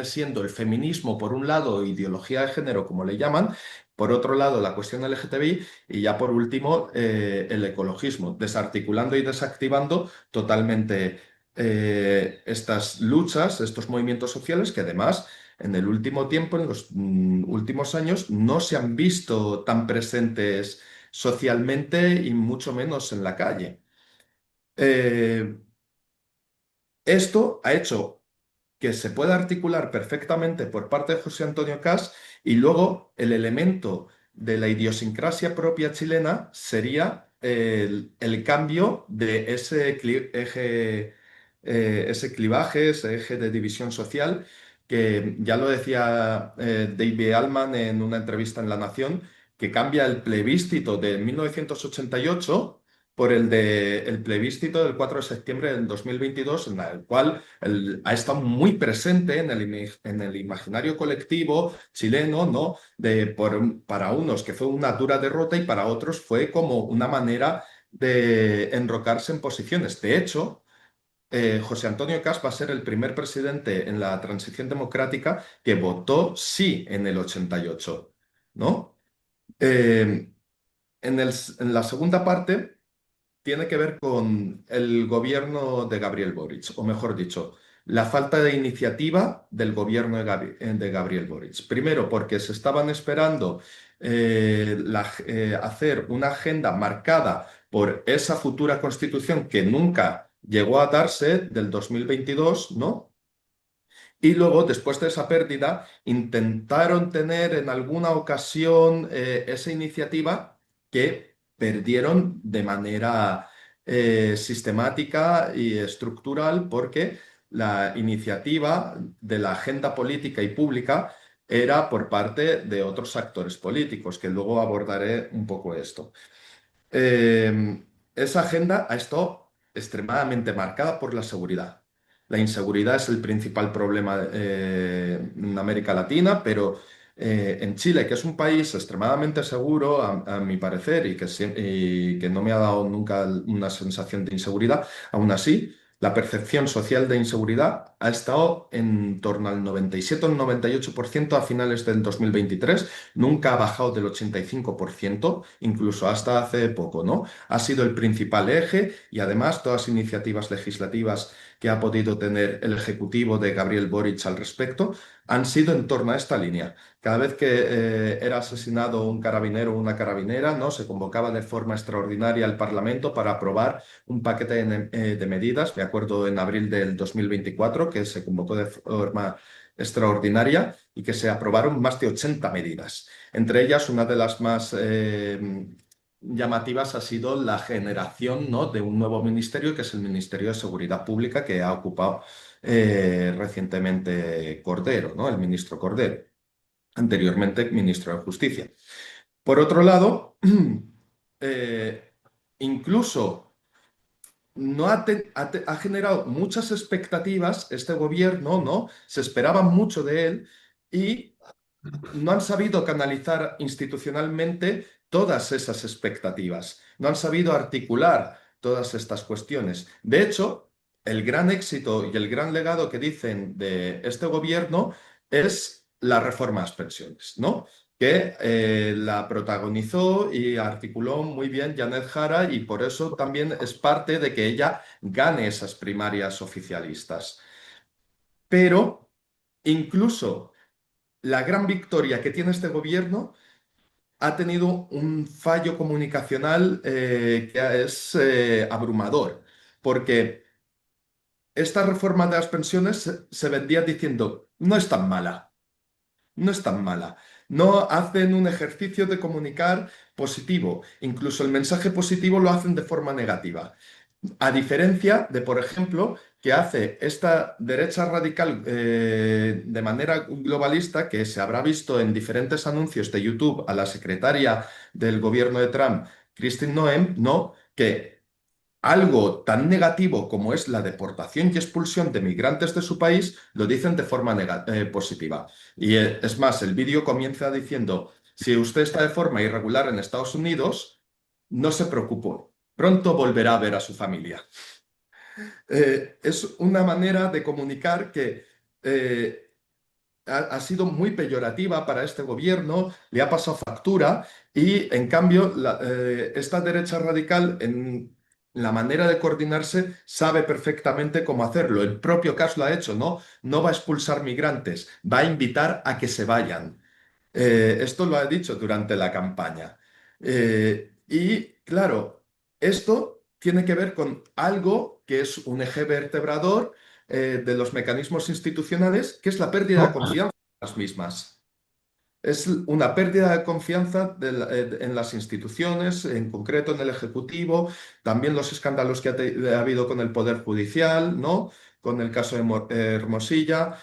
siendo el feminismo por un lado, ideología de género como le llaman, por otro lado la cuestión LGTBI y ya por último el ecologismo, desarticulando y desactivando totalmente estas luchas, estos movimientos sociales que además en el último tiempo, en los últimos años, no se han visto tan presentes socialmente y mucho menos en la calle. Eh, Esto ha hecho que se pueda articular perfectamente por parte de José Antonio Caz y luego el elemento de la idiosincrasia propia chilena sería el cambio de ese clivaje, ese eje de división social, que ya lo decía David Allman en una entrevista en La Nación, que cambia el plebiscito de 1988 por el plebiscito del 4 de septiembre del 2022, en el cual ha estado muy presente en el imaginario colectivo chileno, ¿no? Para unos que fue una dura derrota y para otros fue como una manera de enrocarse en posiciones. De hecho, José Antonio Caz va a ser el primer presidente en la transición democrática que votó sí en el 88, ¿no? Eh, en la segunda parte tiene que ver con el gobierno de Gabriel Boric, o mejor dicho, la falta de iniciativa del gobierno de Gabriel Boric. Primero, porque se estaban esperando hacer una agenda marcada por esa futura constitución que nunca llegó a darse del 2022, ¿no? Y luego, después de esa pérdida, intentaron tener en alguna ocasión esa iniciativa que perdieron de manera sistemática y estructural porque la iniciativa de la agenda política y pública era por parte de otros actores políticos, que luego abordaré un poco esto. Eh, Esa agenda ha estado extremadamente marcada por la seguridad. La inseguridad es el principal problema en América Latina, pero en Chile, que es un país extremadamente seguro, a mi parecer, y que no me ha dado nunca una sensación de inseguridad, aún así, la percepción social de inseguridad ha estado en torno al 97 o el 98% a finales del 2023, nunca ha bajado del 85%, incluso hasta hace poco, ¿no? Ha sido el principal eje y además todas las iniciativas legislativas que ha podido tener el Ejecutivo de Gabriel Boric al respecto han sido en torno a esta línea. Cada vez que era asesinado un carabinero o una carabinera, ¿no?, se convocaba de forma extraordinaria al Parlamento para aprobar un paquete de medidas. Me acuerdo en abril del 2024 que se convocó de forma extraordinaria y que se aprobaron más de 80 medidas. Entre ellas, una de las más llamativas ha sido la generación, ¿no?, de un nuevo ministerio, que es el Ministerio de Seguridad Pública, que ha ocupado recientemente Cordero, ¿no?, el ministro Cordero, anteriormente ministro de Justicia. Por otro lado, eh, incluso no ha generado muchas expectativas este gobierno, ¿no? Se esperaba mucho de él y no han sabido canalizar institucionalmente todas esas expectativas, no han sabido articular todas estas cuestiones. De hecho, el gran éxito y el gran legado que dicen de este gobierno es la reforma a las pensiones, ¿no?, que la protagonizó y articuló muy bien Janet Jara y por eso también es parte de que ella gane esas primarias oficialistas. Pero incluso la gran victoria que tiene este gobierno ha tenido un fallo comunicacional que es abrumador, porque esta reforma de las pensiones se vendía diciendo, no es tan mala, no es tan mala. No hacen un ejercicio de comunicar positivo, incluso el mensaje positivo lo hacen de forma negativa. A diferencia de, por ejemplo, que hace esta derecha radical de manera globalista, que se habrá visto en diferentes anuncios de YouTube a la secretaria del gobierno de Trump, Christine Noem, ¿no? Que algo tan negativo como es la deportación y expulsión de migrantes de su país, lo dicen de forma positiva. Y es más, el vídeo comienza diciendo, si usted está de forma irregular en Estados Unidos, no se preocupe, pronto volverá a ver a su familia. Es una manera de comunicar que ha sido muy peyorativa para este gobierno, le ha pasado factura y en cambio esta derecha radical en la manera de coordinarse sabe perfectamente cómo hacerlo. El propio Kass lo ha hecho, ¿no? No va a expulsar migrantes, va a invitar a que se vayan. Esto lo ha dicho durante la campaña. Y claro, esto tiene que ver con algo que es un eje vertebrador de los mecanismos institucionales, que es la pérdida de confianza en las mismas. Es una pérdida de confianza en las instituciones, en concreto en el Ejecutivo, también los escándalos que ha habido con el Poder Judicial, ¿no? Con el caso de Hermosilla.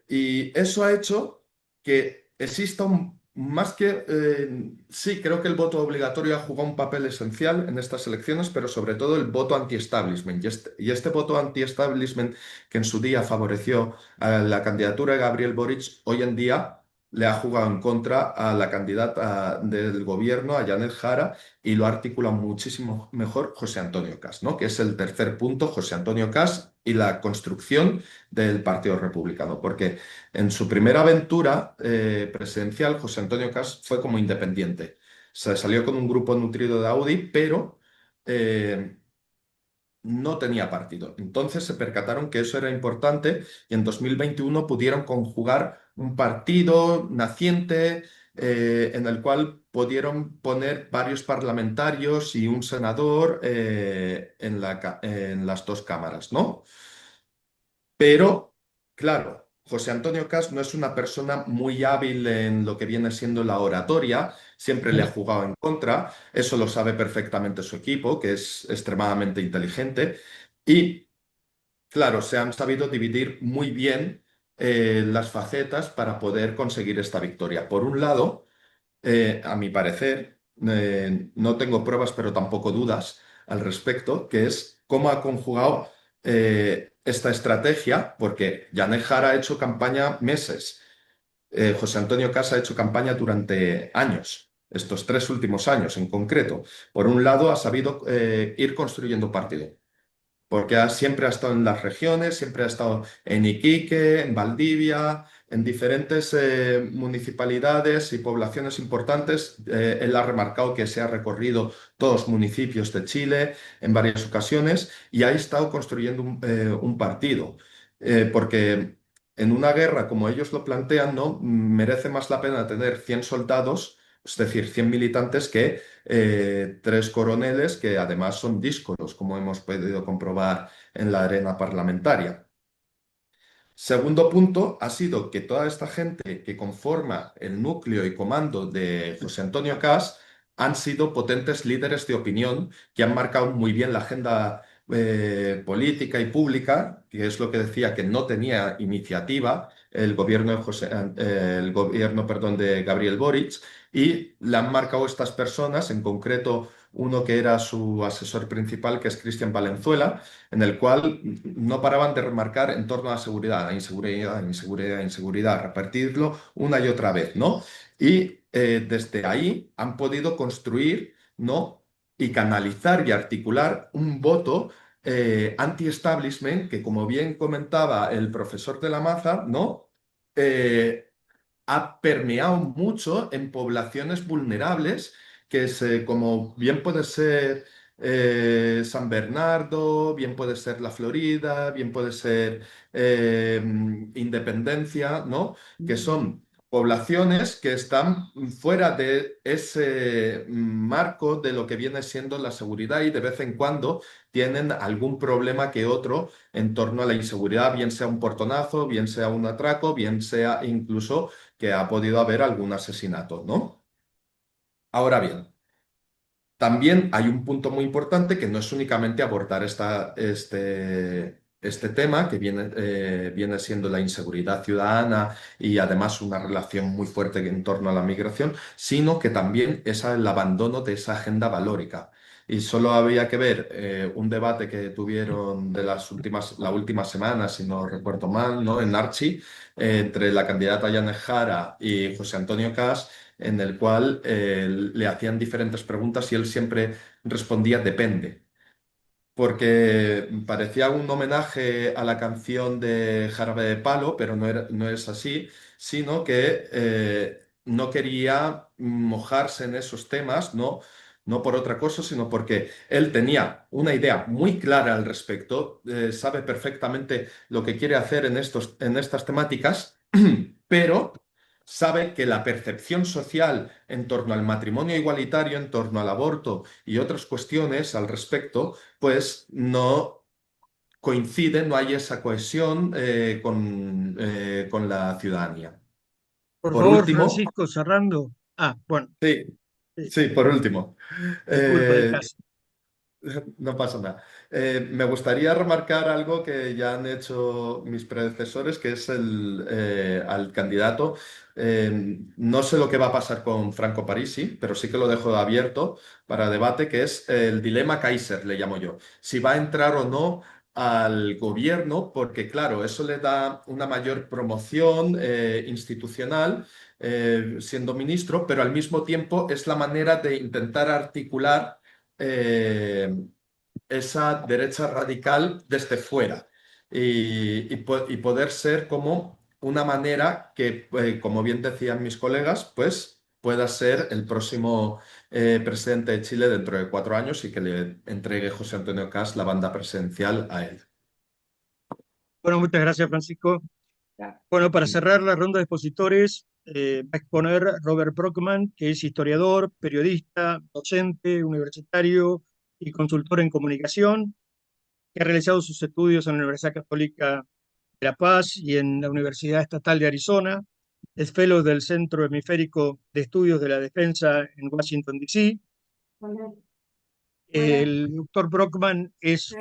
Y eso ha hecho que exista más que... sí, creo que el voto obligatorio ha jugado un papel esencial en estas elecciones, pero sobre todo el voto anti-establishment. Y este voto anti-establishment que en su día favoreció a la candidatura de Gabriel Boric, hoy en día le ha jugado en contra a la candidata del gobierno, a Yanet Jara, y lo articula muchísimo mejor José Antonio Cast, ¿no? Que es el tercer punto, José Antonio Cast y la construcción del Partido Republicano. Porque en su primera aventura presidencial, José Antonio Cast fue como independiente. Se salió con un grupo nutrido de Audi, pero no tenía partido. Entonces se percataron que eso era importante y en 2021 pudieron conjugar un partido naciente en el cual pudieron poner varios parlamentarios y un senador en las dos cámaras, ¿no? Pero, claro, José Antonio Cast no es una persona muy hábil en lo que viene siendo la oratoria, siempre le ha jugado en contra, eso lo sabe perfectamente su equipo, que es extremadamente inteligente, y, claro, se han sabido dividir muy bien las facetas para poder conseguir esta victoria. Por un lado, a mi parecer, no tengo pruebas, pero tampoco dudas al respecto, que es cómo ha conjugado esta estrategia, porque Yanet Jara ha hecho campaña meses, José Antonio Cast ha hecho campaña durante años, estos 3 últimos años en concreto. Por un lado, ha sabido ir construyendo partido porque siempre ha estado en las regiones, siempre ha estado en Iquique, en Valdivia, en diferentes municipalidades y poblaciones importantes. Él ha remarcado que se ha recorrido todos los municipios de Chile en varias ocasiones y ha estado construyendo un partido, porque en una guerra, como ellos lo plantean, ¿no? Merece más la pena tener 100 soldados, es decir, 100 militantes, que 3 coroneles que además son díscolos, como hemos podido comprobar en la arena parlamentaria. Segundo punto ha sido que toda esta gente que conforma el núcleo y comando de José Antonio Cast han sido potentes líderes de opinión que han marcado muy bien la agenda política y pública, que es lo que decía que no tenía iniciativa el gobierno perdón, de Gabriel Boric, y le han marcado estas personas, en concreto uno que era su asesor principal, que es Cristian Valenzuela, en el cual no paraban de remarcar en torno a la seguridad, a inseguridad, inseguridad, inseguridad, repetirlo una y otra vez, ¿no? Y desde ahí han podido construir, ¿no? Y canalizar y articular un voto anti-establishment que, como bien comentaba el profesor de la Maza, ¿no? Ha permeado mucho en poblaciones vulnerables, como bien puede ser San Bernardo, bien puede ser la Florida, bien puede ser Independencia, ¿no? Que son poblaciones que están fuera de ese marco de lo que viene siendo la seguridad y de vez en cuando tienen algún problema que otro en torno a la inseguridad, bien sea un portonazo, bien sea un atraco, bien sea incluso que ha podido haber algún asesinato, ¿no? Ahora bien. También hay un punto muy importante que no es únicamente abordar este tema, que viene siendo la inseguridad ciudadana y además una relación muy fuerte en torno a la migración, sino que también es el abandono de esa agenda valórica. Y solo había que ver un debate que tuvieron la última semana, si no recuerdo mal, ¿no? En Archi, entre la candidata Yanez Jara y José Antonio Caz, en el cual le hacían diferentes preguntas y él siempre respondía depende, porque parecía un homenaje a la canción de Jarabe de Palo, pero no es así, sino que no quería mojarse en esos temas, ¿no? No por otra cosa, sino porque él tenía una idea muy clara al respecto, sabe perfectamente lo que quiere hacer en estas temáticas, pero sabe que la percepción social en torno al matrimonio igualitario, en torno al aborto y otras cuestiones al respecto, pues no coincide, no hay esa cohesión con la ciudadanía. Por Por favor, último, Francisco, cerrando. Bueno, sí, eh, sí, por último, disculpa el eh, caso. no pasa nada. Me gustaría remarcar algo que ya han hecho mis predecesores, que es al candidato. No sé lo que va a pasar con Franco Parisi, pero sí que lo dejo abierto para debate, que es el dilema Kaiser, le llamo yo. Si va a entrar o no al gobierno, porque claro, eso le da una mayor promoción institucional siendo ministro, pero al mismo tiempo es la manera de intentar articular eh, esa derecha radical desde fuera y poder ser como una manera que, como bien decían mis colegas, pues pueda ser el próximo presidente de Chile dentro de 4 años y que le entregue José Antonio Caz la banda presidencial a él. Bueno, muchas gracias, Francisco. Bueno, para cerrar la ronda de expositores, va a exponer Robert Brockman, que es historiador, periodista, docente, universitario y consultor en comunicación, que ha realizado sus estudios en la Universidad Católica de La Paz y en la Universidad Estatal de Arizona. Es fellow del Centro Hemisférico de Estudios de la Defensa en Washington, D.C. El doctor Brockman es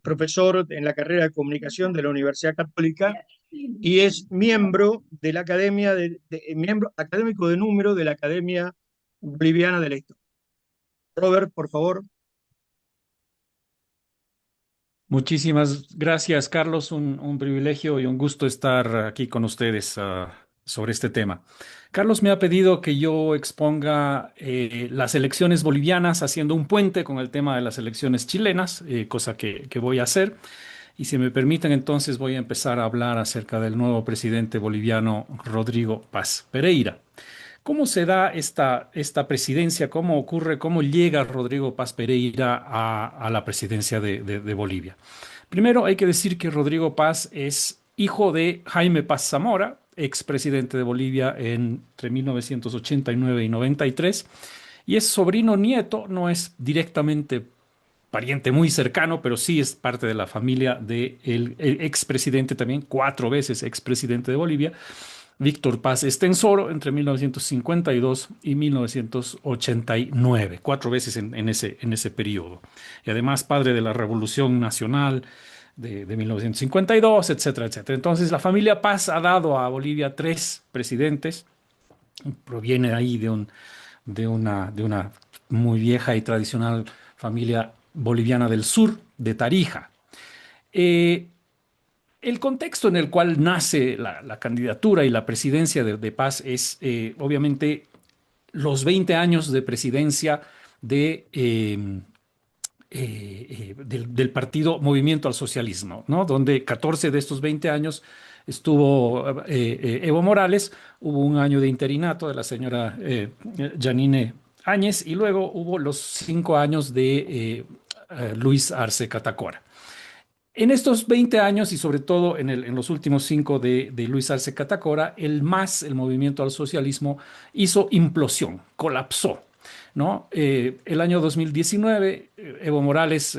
profesor en la carrera de comunicación de la Universidad Católica y es miembro de la Academia miembro académico de número de la Academia Boliviana de la Historia. Robert, por favor. Muchísimas gracias, Carlos. Un privilegio y un gusto estar aquí con ustedes sobre este tema. Carlos me ha pedido que yo exponga las elecciones bolivianas haciendo un puente con el tema de las elecciones chilenas, cosa que voy a hacer. Y si me permiten, entonces voy a empezar a hablar acerca del nuevo presidente boliviano, Rodrigo Paz Pereira. ¿Cómo se da esta presidencia? ¿Cómo ocurre? ¿Cómo llega Rodrigo Paz Pereira a la presidencia de Bolivia? Primero hay que decir que Rodrigo Paz es hijo de Jaime Paz Zamora, expresidente de Bolivia entre 1989 y 93, y es sobrino nieto, no es directamente pariente muy cercano, pero sí es parte de la familia del expresidente también, 4 veces expresidente de Bolivia, Víctor Paz Estensoro, entre 1952 y 1989, 4 veces en ese periodo. Y además padre de la Revolución Nacional de 1952, etcétera, etcétera. Entonces la familia Paz ha dado a Bolivia 3 presidentes, proviene ahí de una muy vieja y tradicional familia boliviana del sur, de Tarija. Eh, el contexto en el cual nace la candidatura y la presidencia de Paz es obviamente los 20 años de presidencia del partido Movimiento al Socialismo, ¿no? Donde 14 de estos 20 años estuvo Evo Morales, hubo un año de interinato de la señora Janine Áñez y luego hubo los 5 años de Luis Arce Catacora. En estos 20 años y sobre todo en los últimos 5 de Luis Arce Catacora, el MAS, el movimiento al socialismo, hizo implosión, colapsó, ¿no? El año 2019, Evo Morales,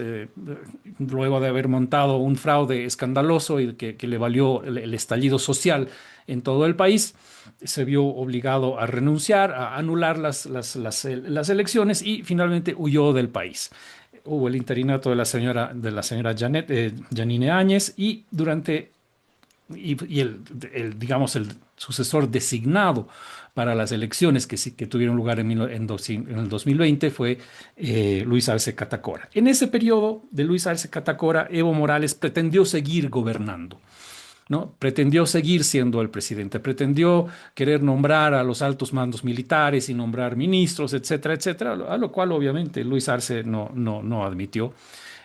luego de haber montado un fraude escandaloso y que le valió el estallido social en todo el país, se vio obligado a renunciar, a anular las elecciones y finalmente huyó del país. Hubo el interinato de la señora Janine Áñez y digamos, el sucesor designado para las elecciones que tuvieron lugar en el 2020 fue Luis Arce Catacora. En ese periodo de Luis Arce Catacora, Evo Morales pretendió seguir gobernando, ¿no? Pretendió seguir siendo el presidente, pretendió querer nombrar a los altos mandos militares y nombrar ministros, etcétera, etcétera, a lo cual obviamente Luis Arce no admitió.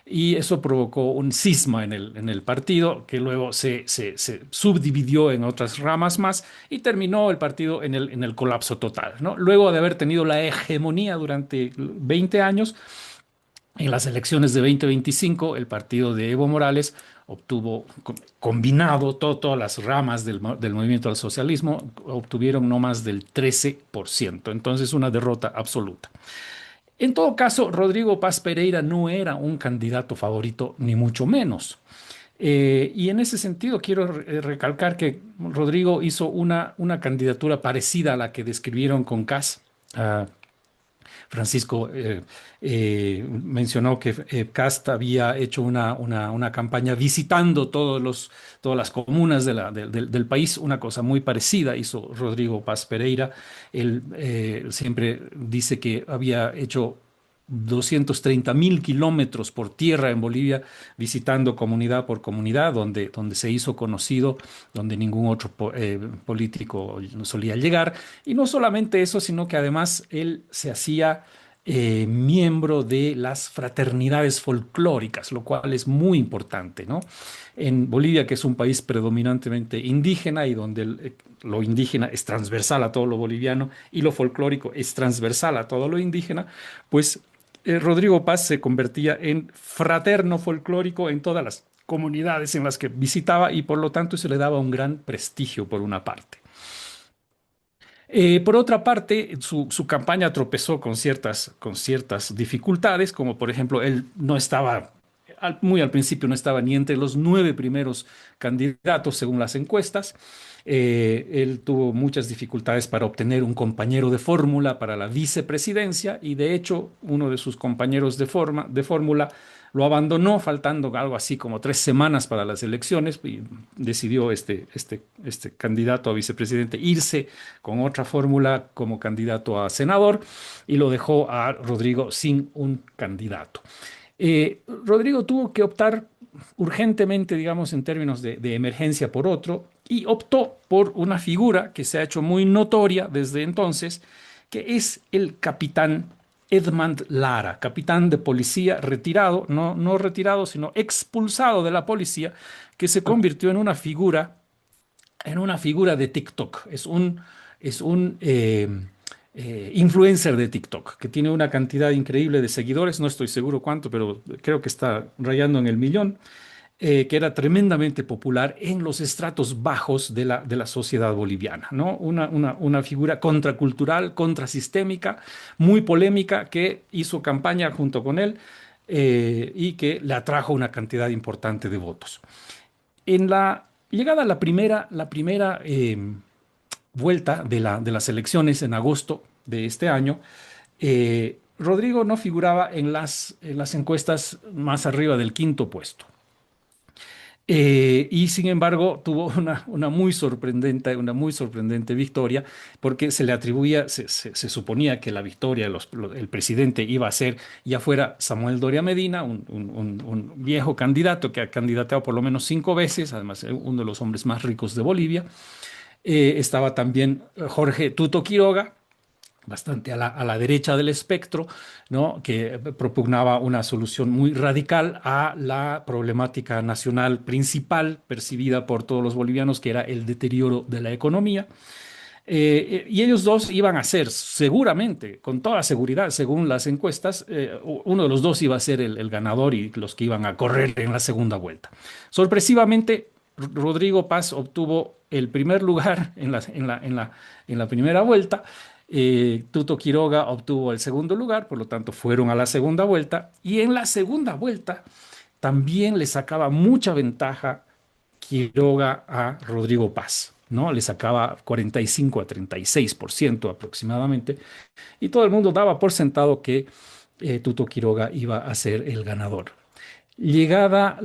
Y eso provocó un cisma en el partido que luego se subdividió en otras ramas más y terminó el partido en el colapso total, ¿no? Luego de haber tenido la hegemonía durante 20 años, en las elecciones de 2025, el partido de Evo Morales obtuvo, combinado todas las ramas del movimiento al socialismo, obtuvieron no más del 13%. Entonces, una derrota absoluta. En todo caso, Rodrigo Paz Pereira no era un candidato favorito, ni mucho menos. Y en ese sentido quiero recalcar que Rodrigo hizo una candidatura parecida a la que describieron con Kast. Francisco mencionó que Kast había hecho una campaña visitando todas las comunas del país. Una cosa muy parecida hizo Rodrigo Paz Pereira. Él siempre dice que había hecho 230.000 kilómetros por tierra en Bolivia, visitando comunidad por comunidad, donde se hizo conocido, donde ningún otro político solía llegar. Y no solamente eso, sino que además él se hacía miembro de las fraternidades folclóricas, lo cual es muy importante, ¿no? En Bolivia, que es un país predominantemente indígena y donde lo indígena es transversal a todo lo boliviano y lo folclórico es transversal a todo lo indígena, pues Rodrigo Paz se convertía en fraterno folclórico en todas las comunidades en las que visitaba y por lo tanto se le daba un gran prestigio por una parte. Por otra parte, su campaña tropezó con ciertas dificultades, como por ejemplo, él no estaba, muy al principio no estaba ni entre los 9 primeros candidatos según las encuestas. Él tuvo muchas dificultades para obtener un compañero de fórmula para la vicepresidencia y de hecho uno de sus compañeros de fórmula lo abandonó faltando algo así como 3 semanas para las elecciones y decidió este candidato a vicepresidente irse con otra fórmula como candidato a senador y lo dejó a Rodrigo sin un candidato. Rodrigo tuvo que optar urgentemente, digamos, en términos de emergencia por otro, y optó por una figura que se ha hecho muy notoria desde entonces, que es el capitán Edmond Lara, capitán de policía retirado, no retirado, sino expulsado de la policía, que se convirtió en una figura de TikTok. Es un influencer de TikTok que tiene una cantidad increíble de seguidores, no estoy seguro cuánto, pero creo que está rayando en el millón, que era tremendamente popular en los estratos bajos de la sociedad boliviana, ¿no? Una figura contracultural, contrasistémica, muy polémica, que hizo campaña junto con él y que le atrajo una cantidad importante de votos. En la llegada a la primera vuelta de las elecciones en agosto de este año, Rodrigo no figuraba en las encuestas más arriba del quinto puesto. Y sin embargo tuvo una muy sorprendente victoria porque se le atribuía, se suponía que la victoria, el presidente iba a ser ya fuera Samuel Doria Medina, un viejo candidato que ha candidateado por lo menos 5 veces, además uno de los hombres más ricos de Bolivia. Estaba también Jorge Tuto Quiroga, bastante a la derecha del espectro, ¿no? Que propugnaba una solución muy radical a la problemática nacional principal percibida por todos los bolivianos, que era el deterioro de la economía. Y ellos dos iban a ser, seguramente, con toda seguridad, según las encuestas, uno de los dos iba a ser el ganador y los que iban a correr en la segunda vuelta. Sorpresivamente, Rodrigo Paz obtuvo el primer lugar en la primera vuelta. Tuto Quiroga obtuvo el segundo lugar, por lo tanto fueron a la segunda vuelta. Y en la segunda vuelta también le sacaba mucha ventaja Quiroga a Rodrigo Paz, ¿no? Le sacaba 45 a 36% aproximadamente, y todo el mundo daba por sentado que Tuto Quiroga iba a ser el ganador. Llegada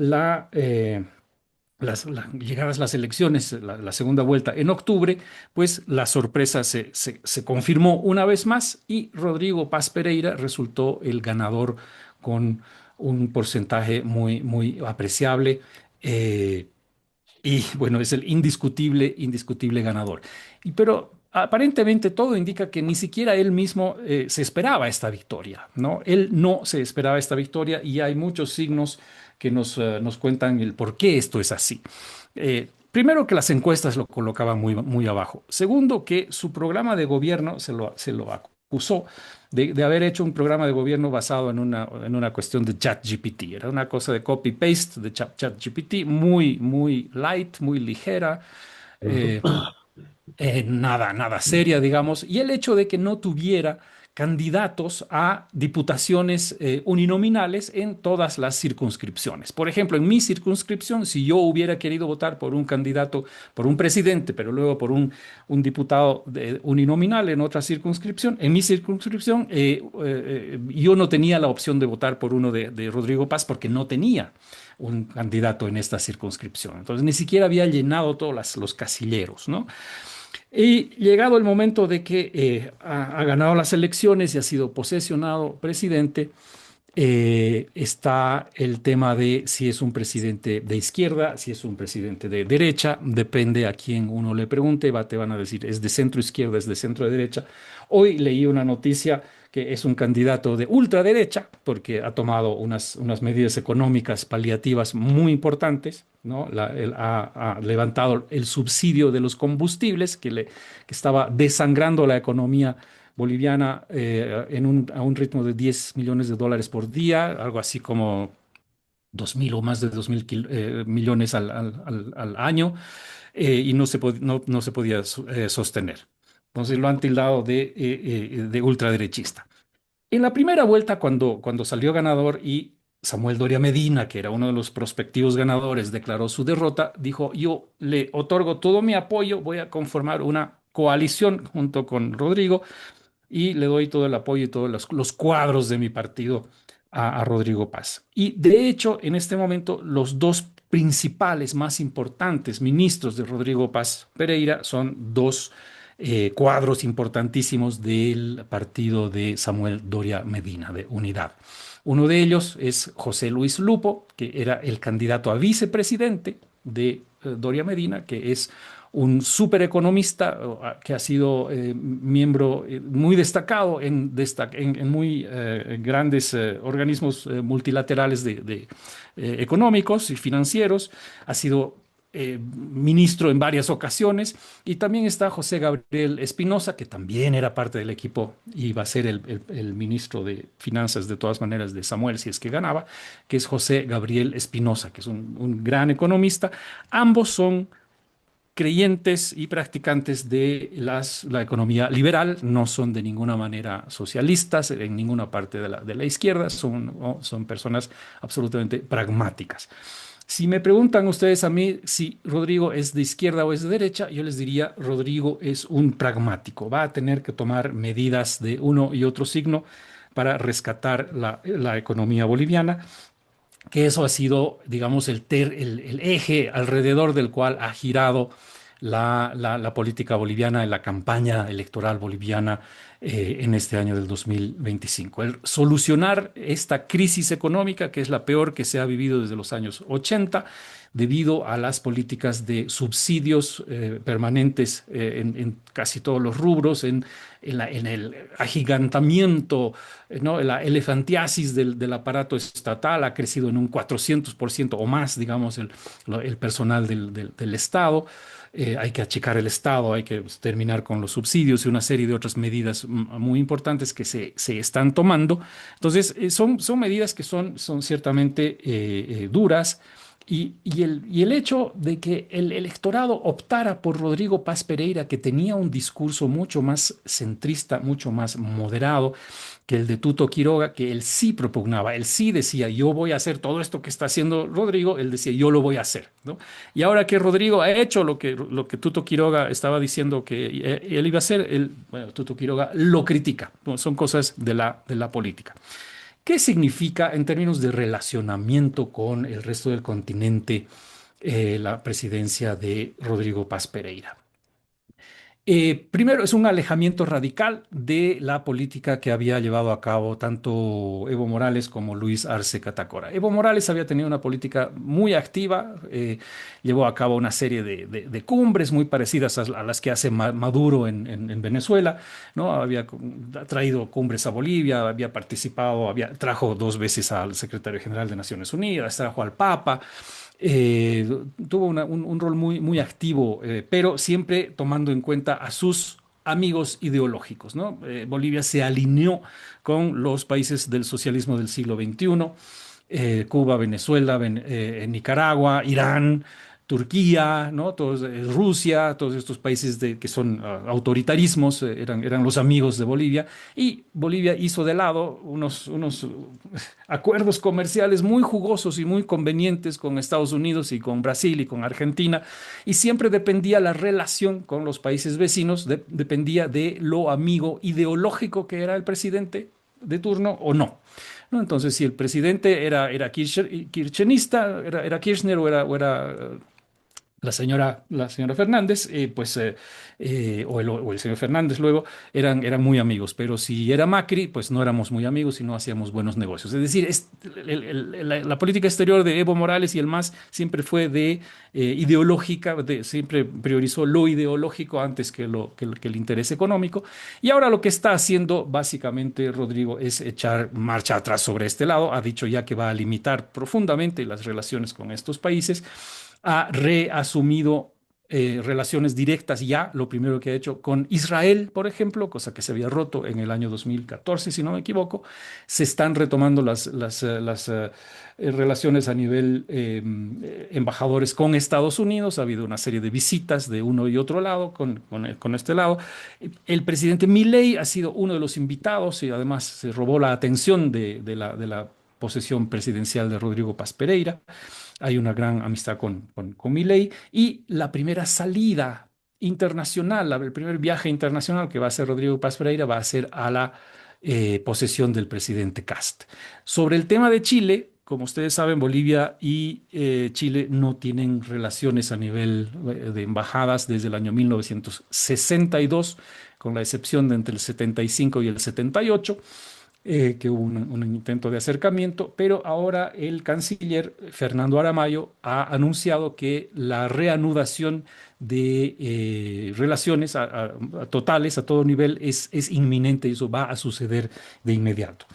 llegadas las elecciones, la segunda vuelta en octubre, pues la sorpresa se confirmó una vez más y Rodrigo Paz Pereira resultó el ganador con un porcentaje muy apreciable. eh, y bueno, es el indiscutible ganador. Pero aparentemente todo indica que ni siquiera él mismo se esperaba esta victoria, ¿no? Él no se esperaba esta victoria y hay muchos signos que nos cuentan el por qué esto es así. Primero, que las encuestas lo colocaban muy abajo. Segundo, que su programa de gobierno se lo acusó de haber hecho un programa de gobierno basado en una cuestión de ChatGPT. Era una cosa de copy-paste de ChatGPT, muy light, muy ligera. eh, nada seria, digamos, y el hecho de que no tuviera candidatos a diputaciones uninominales en todas las circunscripciones. Por ejemplo, en mi circunscripción, si yo hubiera querido votar por un candidato, por un presidente, pero luego por un diputado uninominal en otra circunscripción, en mi circunscripción yo no tenía la opción de votar por uno de Rodrigo Paz porque no tenía un candidato en esta circunscripción. Entonces, ni siquiera había llenado todos los casilleros, ¿no? Y llegado el momento de que ha ganado las elecciones y ha sido posesionado presidente, está el tema de si es un presidente de izquierda, si es un presidente de derecha, depende a quién uno le pregunte, te van a decir es de centro izquierda, es de centro derecha. Hoy leí una noticia que es un candidato de ultraderecha porque ha tomado unas medidas económicas paliativas muy importantes, ¿no? Ha levantado el subsidio de los combustibles que estaba desangrando la economía boliviana a un ritmo de 10 millones de dólares por día, algo así como 2.000 o más de 2.000 millones al año, y no se podía sostener. Entonces lo han tildado de ultraderechista. En la primera vuelta, cuando salió ganador y Samuel Doria Medina, que era uno de los prospectivos ganadores, declaró su derrota, dijo, yo le otorgo todo mi apoyo, voy a conformar una coalición junto con Rodrigo y le doy todo el apoyo y todos los cuadros de mi partido a Rodrigo Paz. Y de hecho, en este momento, los dos principales, más importantes ministros de Rodrigo Paz Pereira son dos cuadros importantísimos del partido de Samuel Doria Medina, de Unidad. Uno de ellos es José Luis Lupo, que era el candidato a vicepresidente de Doria Medina, que es un supereconomista que ha sido miembro muy destacado en muy grandes organismos multilaterales económicos y financieros. Ha sido ministro en varias ocasiones. Y también está José Gabriel Espinosa, que también era parte del equipo y iba a ser el ministro de Finanzas de todas maneras de Samuel si es que ganaba, que es José Gabriel Espinosa, que es un gran economista. Ambos son creyentes y practicantes de la economía liberal, no son de ninguna manera socialistas en ninguna parte de la izquierda, son personas absolutamente pragmáticas. Si me preguntan ustedes a mí si Rodrigo es de izquierda o es de derecha, yo les diría Rodrigo es un pragmático, va a tener que tomar medidas de uno y otro signo para rescatar la economía boliviana, que eso ha sido, digamos, el eje alrededor del cual ha girado la política boliviana en la campaña electoral boliviana en este año del 2025. El solucionar esta crisis económica, que es la peor que se ha vivido desde los años 80, debido a las políticas de subsidios permanentes en casi todos los rubros, en el agigantamiento, ¿no? La elefantiasis del aparato estatal ha crecido en un 400% o más, digamos, el personal del Estado. Hay que achicar el Estado, hay que terminar con los subsidios y una serie de otras medidas muy importantes que se están tomando. Entonces, son medidas que son ciertamente duras. Y el hecho de que el electorado optara por Rodrigo Paz Pereira, que tenía un discurso mucho más centrista, mucho más moderado que el de Tuto Quiroga, que él sí propugnaba, él sí decía, yo voy a hacer todo esto que está haciendo Rodrigo, él decía, yo lo voy a hacer, ¿no? Y ahora que Rodrigo ha hecho lo que Tuto Quiroga estaba diciendo que él iba a hacer, bueno, Tuto Quiroga lo critica, ¿no? Son cosas de la política. ¿Qué significa en términos de relacionamiento con el resto del continente la presidencia de Rodrigo Paz Pereira? Primero, es un alejamiento radical de la política que había llevado a cabo tanto Evo Morales como Luis Arce Catacora. Evo Morales había tenido una política muy activa, llevó a cabo una serie de cumbres muy parecidas a las que hace Maduro en Venezuela, ¿no? Había traído cumbres a Bolivia, había participado, trajo 2 veces al secretario general de Naciones Unidas, trajo al Papa. eh, Tuvo un rol muy activo, pero siempre tomando en cuenta a sus amigos ideológicos, ¿no? Bolivia se alineó con los países del socialismo del siglo XXI, Cuba, Venezuela, Nicaragua, Irán, Turquía, ¿no? Rusia, todos estos países que son autoritarismos, eran los amigos de Bolivia, y Bolivia hizo de lado unos acuerdos comerciales muy jugosos y muy convenientes con Estados Unidos y con Brasil y con Argentina, y siempre dependía la relación con los países vecinos, dependía de lo amigo ideológico que era el presidente de turno o no. ¿No? Entonces, si el presidente era kirchnerista, era Kirchner o era la señora Fernández, o el señor Fernández luego, eran muy amigos, pero si era Macri, pues no éramos muy amigos y no hacíamos buenos negocios. Es decir, la política exterior de Evo Morales y el MAS siempre fue ideológica, siempre priorizó lo ideológico antes que el interés económico. Y ahora lo que está haciendo básicamente Rodrigo es echar marcha atrás sobre este lado. Ha dicho ya que va a limitar profundamente las relaciones con estos países, ha reasumido relaciones directas ya, lo primero que ha hecho con Israel, por ejemplo, cosa que se había roto en el año 2014, si no me equivoco. Se están retomando las relaciones a nivel embajadores con Estados Unidos. Ha habido una serie de visitas de uno y otro lado con este lado. El presidente Milei ha sido uno de los invitados y además se robó la atención de la posesión presidencial de Rodrigo Paz Pereira. Hay una gran amistad con Milei, y la primera salida internacional, el primer viaje internacional que va a hacer Rodrigo Paz Pereira va a ser a la posesión del presidente Kast. Sobre el tema de Chile, como ustedes saben, Bolivia y Chile no tienen relaciones a nivel de embajadas desde el año 1962, con la excepción de entre el 75 y el 78, que hubo un intento de acercamiento, pero ahora el canciller Fernando Aramayo ha anunciado que la reanudación de relaciones totales a todo nivel es inminente, y eso va a suceder de inmediato.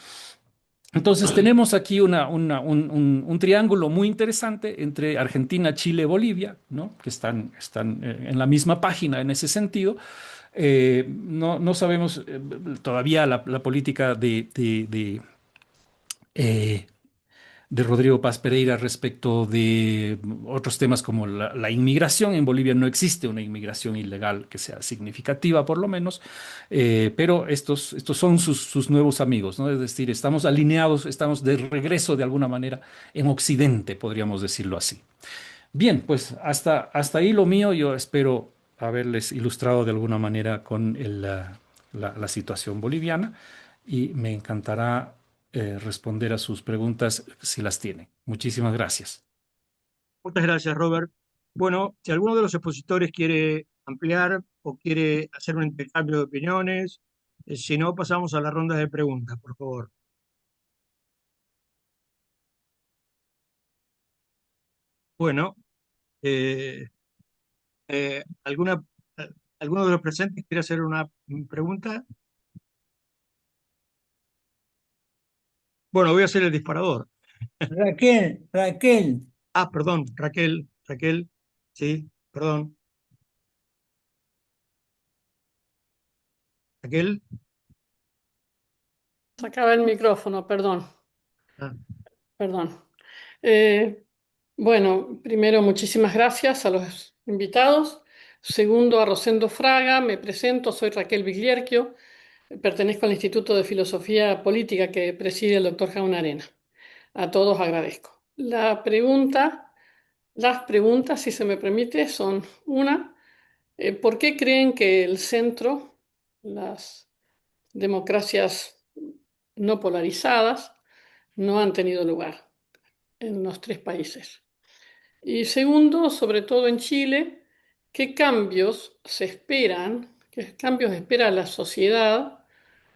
Entonces tenemos aquí un triángulo muy interesante entre Argentina, Chile, Bolivia, ¿no? Que están en la misma página en ese sentido. No sabemos todavía la política eh, de Rodrigo Paz Pereira respecto de otros temas como la inmigración. En Bolivia no existe una inmigración ilegal que sea significativa, por lo menos, pero estos son sus nuevos amigos, ¿no? Es decir, estamos alineados, estamos de regreso de alguna manera en Occidente, podríamos decirlo así. Bien, pues hasta ahí lo mío. Yo espero haberles ilustrado de alguna manera con la situación boliviana, y me encantará responder a sus preguntas si las tienen. Muchísimas gracias. Muchas gracias, Robert. Bueno, si alguno de los expositores quiere ampliar o quiere hacer un intercambio de opiniones Si no, pasamos a la ronda de preguntas, por favor. Bueno, eh, eh, ¿alguna, ¿alguno de los presentes quiere hacer una pregunta? Bueno, voy a hacer el disparador. Raquel, Ah, perdón, Raquel, sí, perdón, Raquel. Sacaba el micrófono, perdón, Ah, perdón. Eh, bueno, primero, muchísimas gracias a los invitados. Segundo, a Rosendo Fraga, me presento, soy Raquel Biglierchio, pertenezco al Instituto de Filosofía Política que preside el doctor Jaun Arena. A todos agradezco. Las preguntas, si se me permite, son una, ¿por qué creen que el centro, las democracias no polarizadas, no han tenido lugar en los tres países? Y segundo, sobre todo en Chile, ¿qué cambios se esperan? ¿Qué cambios espera la sociedad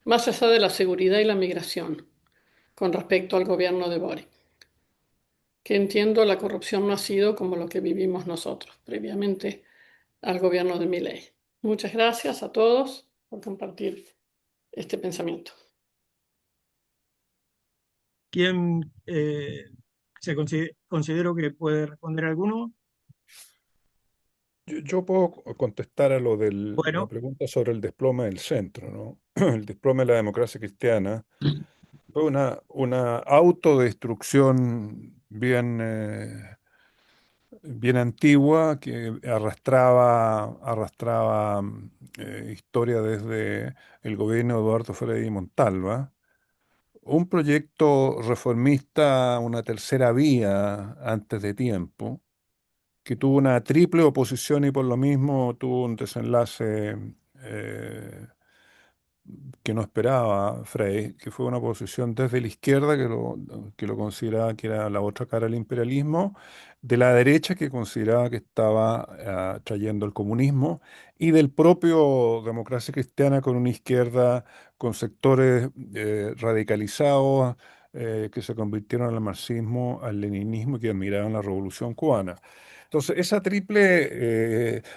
más allá de la seguridad y la migración con respecto al gobierno de Boric? Que entiendo la corrupción no ha sido como lo que vivimos nosotros previamente al gobierno de Milei. Muchas gracias a todos por compartir este pensamiento. ¿Quién considero que puede responder alguno? Yo puedo contestar a lo de la Bueno, pregunta sobre el desplome del centro, ¿no? El desplome de la democracia cristiana fue una autodestrucción bien antigua que arrastraba historia desde el gobierno de Eduardo Frei Montalva. Un proyecto reformista, una tercera vía antes de tiempo, que tuvo una triple oposición y por lo mismo tuvo un desenlace que no esperaba Frey, que fue una oposición desde la izquierda, que lo consideraba que era la otra cara del imperialismo, de la derecha, que consideraba que estaba trayendo el comunismo, y del propio Democracia Cristiana con una izquierda con sectores radicalizados, que se convirtieron al marxismo, al leninismo y que admiraban la Revolución Cubana. Entonces,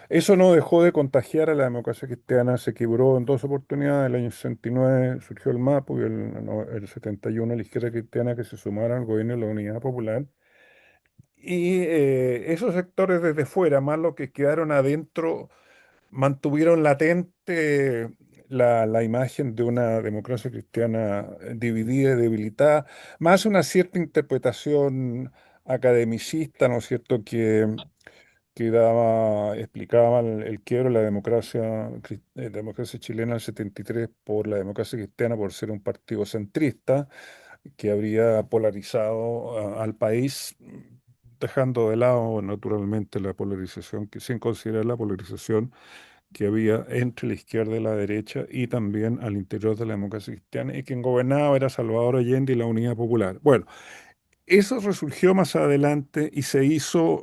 eso no dejó de contagiar a la democracia cristiana, se quebró en dos oportunidades. El año 69 surgió el MAPU y el 71 la izquierda cristiana que se sumaron al gobierno de la Unidad Popular. Y esos sectores desde fuera, más los que quedaron adentro, mantuvieron latente la imagen de una democracia cristiana dividida y debilitada, más una cierta interpretación academicista, ¿no es cierto?, explicaba el quiebro de la democracia chilena del 73 por la democracia cristiana por ser un partido centrista que habría polarizado al país, dejando de lado naturalmente la polarización, sin considerar la polarización que había entre la izquierda y la derecha y también al interior de la democracia cristiana, y quien gobernaba era Salvador Allende y la Unidad Popular. Bueno, eso resurgió más adelante y se hizo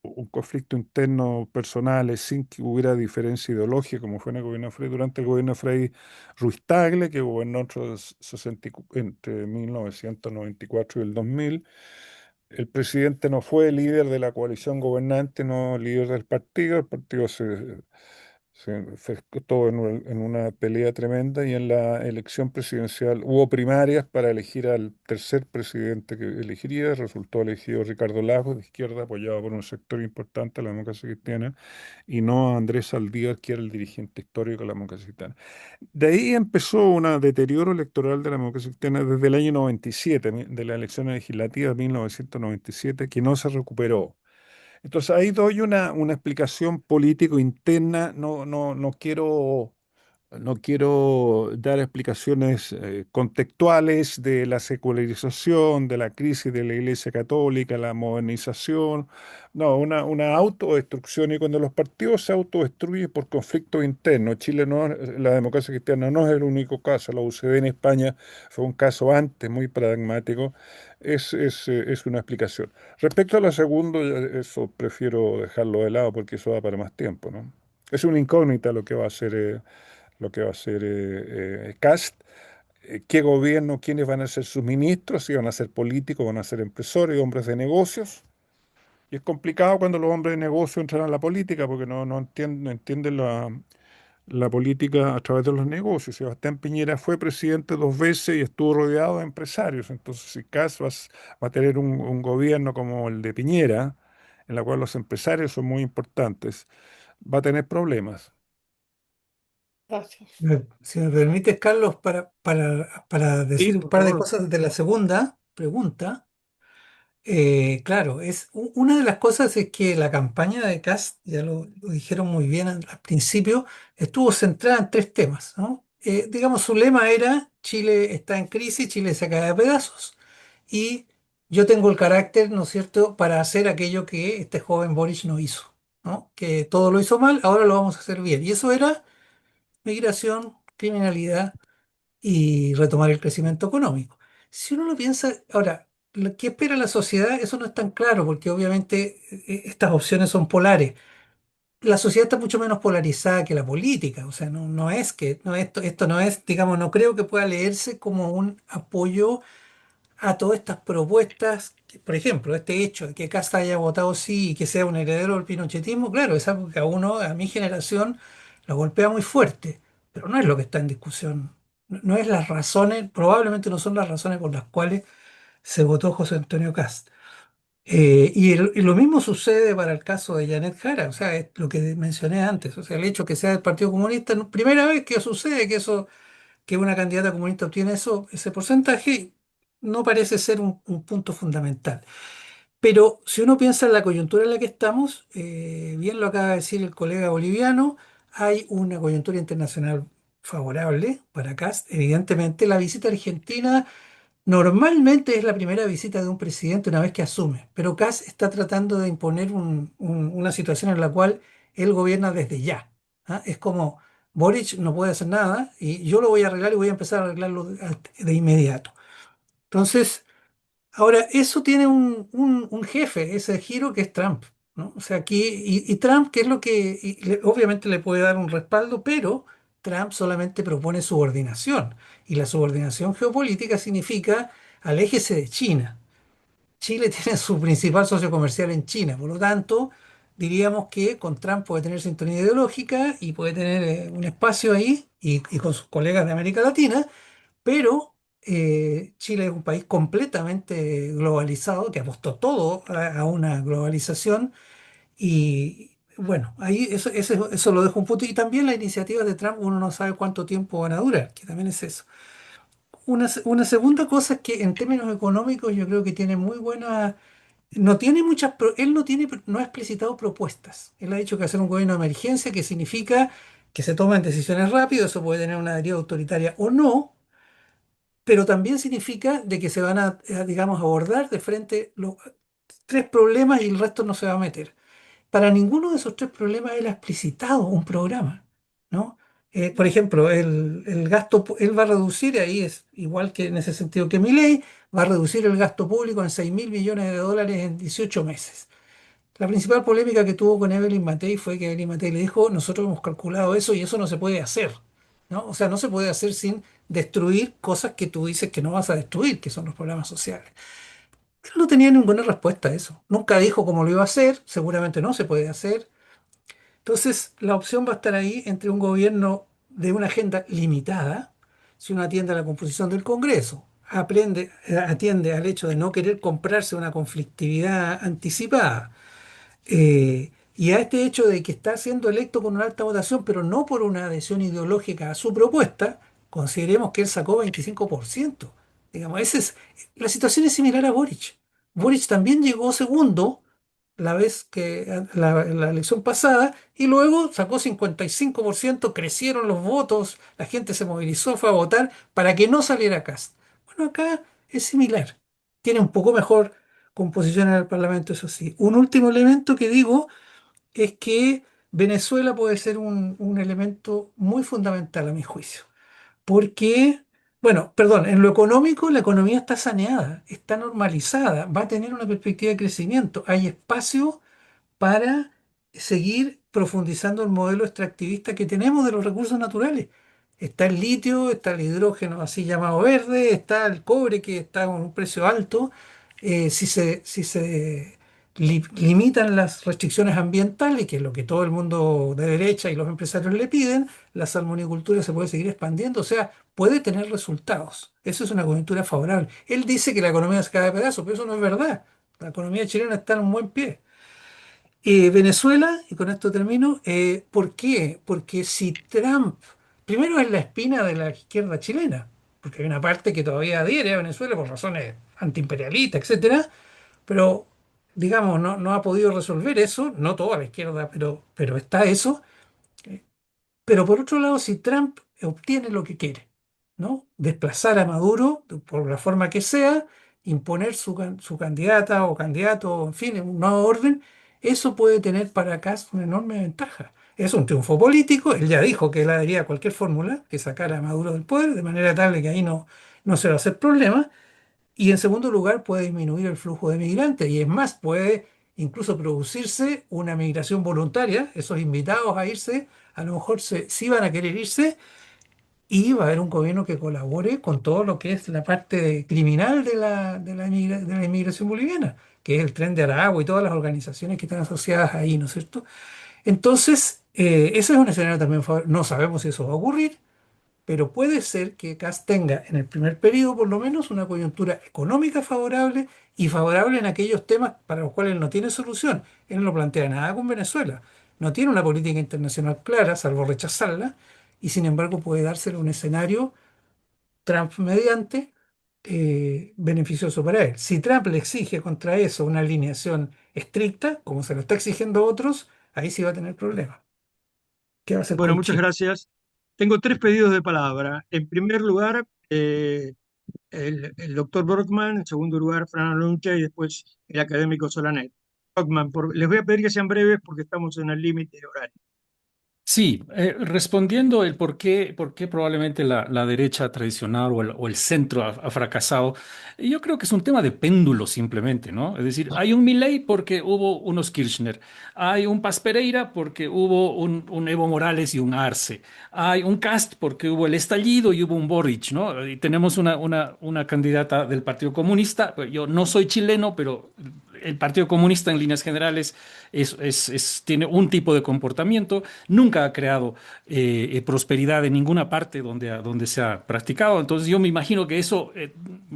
un conflicto interno personal sin que hubiera diferencia ideológica, como fue en el gobierno de Frei. Durante el gobierno de Frei Ruiz Tagle, que gobernó entre 1994 y el 2000, el presidente no fue líder de la coalición gobernante, no líder del partido. El partido se fue todo en una pelea tremenda y en la elección presidencial hubo primarias para elegir al tercer presidente que elegiría. Resultó elegido Ricardo Lagos, de izquierda, apoyado por un sector importante de la democracia cristiana, y no a Andrés Saldívar, que era el dirigente histórico de la democracia cristiana. De ahí empezó un deterioro electoral de la democracia cristiana desde el año 97, de la elección legislativa de 1997, que no se recuperó. Entonces ahí doy una explicación político interna. No quiero dar explicaciones contextuales de la secularización, de la crisis de la Iglesia Católica, la modernización. No, una autodestrucción. Y cuando los partidos se autodestruyen por conflictos internos, Chile no, la democracia cristiana no es el único caso. La UCD en España fue un caso antes muy paradigmático. Es una explicación. Respecto a lo segundo, eso prefiero dejarlo de lado porque eso da para más tiempo, ¿no? Es una incógnita lo que va a hacer lo que va a hacer Kast, qué gobierno, quiénes van a ser sus ministros, si van a ser políticos, van a ser empresarios, hombres de negocios. Y es complicado cuando los hombres de negocio entran a la política porque no entienden la política a través de los negocios. Sebastián Piñera fue presidente 2 veces y estuvo rodeado de empresarios. Entonces, si va a tener un gobierno como el de Piñera, en la cual los empresarios son muy importantes, va a tener problemas. Gracias. Si me permites, Carlos, para Sí, decir un por par de favor. cosas de la segunda pregunta. Claro, una de las cosas es que la campaña de Kast, ya lo dijeron muy bien al principio, estuvo centrada en tres temas, ¿no? Digamos, su lema era: Chile está en crisis, Chile se cae a pedazos, y yo tengo el carácter, ¿no es cierto?, para hacer aquello que este joven Boric no hizo, ¿no? Que todo lo hizo mal, ahora lo vamos a hacer bien. Y eso era migración, criminalidad y retomar el crecimiento económico. Si uno lo piensa, ahora, ¿qué espera la sociedad? Eso no es tan claro, porque obviamente estas opciones son polares. La sociedad está mucho menos polarizada que la política, o sea, no es que, no, esto no es, digamos, no creo que pueda leerse como un apoyo a todas estas propuestas. Por ejemplo, este hecho de que Kast haya votado sí y que sea un heredero del pinochetismo, claro, es algo que a mi generación, lo golpea muy fuerte, pero no es lo que está en discusión. No es las razones, probablemente no son las razones por las cuales se votó José Antonio Kast. Y lo mismo sucede para el caso de Janet Jara, o sea, es lo que mencioné antes, o sea, el hecho que sea del Partido Comunista, primera vez que sucede que una candidata comunista obtiene ese porcentaje, no parece ser un punto fundamental. Pero si uno piensa en la coyuntura en la que estamos, bien lo acaba de decir el colega boliviano, hay una coyuntura internacional favorable para Kast. Evidentemente, la visita a Argentina normalmente es la primera visita de un presidente una vez que asume, pero Kast está tratando de imponer una situación en la cual él gobierna desde ya. ¿Ah? Es como: Boric no puede hacer nada y yo lo voy a arreglar y voy a empezar a arreglarlo de inmediato. Entonces, ahora eso tiene un jefe, ese giro, que es Trump, ¿no? O sea, aquí, y Trump, ¿qué es lo que obviamente le puede dar un respaldo, pero Trump solamente propone subordinación. Y la subordinación geopolítica significa: aléjese de China. Chile tiene su principal socio comercial en China, por lo tanto, diríamos que con Trump puede tener sintonía ideológica y puede tener un espacio ahí, y con sus colegas de América Latina, pero Chile es un país completamente globalizado que apostó todo a una globalización. Y bueno, ahí eso lo dejo un punto. Y también las iniciativas de Trump, uno no sabe cuánto tiempo van a durar, que también es eso. Una segunda cosa es que en términos económicos yo creo que tiene muy buena. No tiene muchas, él no ha explicitado propuestas. Él ha dicho que hacer un gobierno de emergencia, que significa que se toman decisiones rápido, eso puede tener una deriva autoritaria o no, pero también significa de que se van digamos, abordar de frente los tres problemas y el resto no se va a meter. Para ninguno de esos tres problemas él ha explicitado un programa, ¿no? Por ejemplo, el gasto, él va a reducir, ahí es igual que en ese sentido que Milei, va a reducir el gasto público en 6.000 millones de dólares en 18 meses. La principal polémica que tuvo con Evelyn Matei fue que Evelyn Matei le dijo: nosotros hemos calculado eso y eso no se puede hacer, ¿no? O sea, no se puede hacer sin destruir cosas que tú dices que no vas a destruir, que son los problemas sociales. Él no tenía ninguna respuesta a eso. Nunca dijo cómo lo iba a hacer, seguramente no se puede hacer. Entonces, la opción va a estar ahí entre un gobierno de una agenda limitada, si uno atiende a la composición del Congreso, atiende al hecho de no querer comprarse una conflictividad anticipada, y a este hecho de que está siendo electo con una alta votación, pero no por una adhesión ideológica a su propuesta. Consideremos que él sacó 25%. Digamos, la situación es similar a Boric. Boric también llegó segundo la vez que la elección pasada, y luego sacó 55%, crecieron los votos, la gente se movilizó, fue a votar para que no saliera Kast. Bueno, acá es similar. Tiene un poco mejor composición en el Parlamento, eso sí. Un último elemento que digo es que Venezuela puede ser un elemento muy fundamental a mi juicio. Porque, bueno, perdón, en lo económico la economía está saneada, está normalizada, va a tener una perspectiva de crecimiento. Hay espacio para seguir profundizando el modelo extractivista que tenemos de los recursos naturales. Está el litio, está el hidrógeno así llamado verde, está el cobre que está con un precio alto. Si se limitan las restricciones ambientales, que es lo que todo el mundo de derecha y los empresarios le piden, la salmonicultura se puede seguir expandiendo, o sea, puede tener resultados. Eso es una coyuntura favorable. Él dice que la economía se cae de pedazos, pero eso no es verdad. La economía chilena está en un buen pie. Venezuela, y con esto termino, ¿por qué? Porque si Trump, primero es la espina de la izquierda chilena, porque hay una parte que todavía adhiere a Venezuela por razones antiimperialistas, etcétera, pero digamos, no ha podido resolver eso, no toda la izquierda, pero está eso. Pero por otro lado, si Trump obtiene lo que quiere, ¿no? Desplazar a Maduro por la forma que sea, imponer su candidata o candidato, en fin, en un nuevo orden, eso puede tener para acá una enorme ventaja. Es un triunfo político, él ya dijo que él haría cualquier fórmula que sacara a Maduro del poder, de manera tal de que ahí no se va a hacer problema. Y en segundo lugar, puede disminuir el flujo de migrantes y es más, puede incluso producirse una migración voluntaria. Esos invitados a irse, a lo mejor sí van a querer irse y va a haber un gobierno que colabore con todo lo que es la parte criminal de la inmigración boliviana, que es el Tren de Aragua y todas las organizaciones que están asociadas ahí, ¿no es cierto? Entonces, ese es un escenario también favorable. No sabemos si eso va a ocurrir, pero puede ser que Kast tenga en el primer periodo por lo menos una coyuntura económica favorable y favorable en aquellos temas para los cuales él no tiene solución. Él no plantea nada con Venezuela, no tiene una política internacional clara, salvo rechazarla, y sin embargo puede dársele un escenario Trump mediante beneficioso para él. Si Trump le exige contra eso una alineación estricta, como se lo está exigiendo a otros, ahí sí va a tener problemas. ¿Qué va a hacer Bueno, con muchas Chile? gracias. Tengo tres pedidos de palabra. En primer lugar, el doctor Brockman, en segundo lugar, Fran Aluncha y después el académico Solanet. Brockman, les voy a pedir que sean breves porque estamos en el límite horario. Sí, respondiendo el por qué probablemente la derecha tradicional o el centro ha fracasado, yo creo que es un tema de péndulo simplemente, ¿no? Es decir, hay un Milei porque hubo unos Kirchner, hay un Paz Pereira porque hubo un Evo Morales y un Arce, hay un Cast porque hubo el estallido y hubo un Boric, ¿no? Y tenemos una candidata del Partido Comunista, pues yo no soy chileno, pero el Partido Comunista en líneas generales tiene un tipo de comportamiento, nunca ha creado prosperidad en ninguna parte donde se ha practicado. Entonces yo me imagino que eso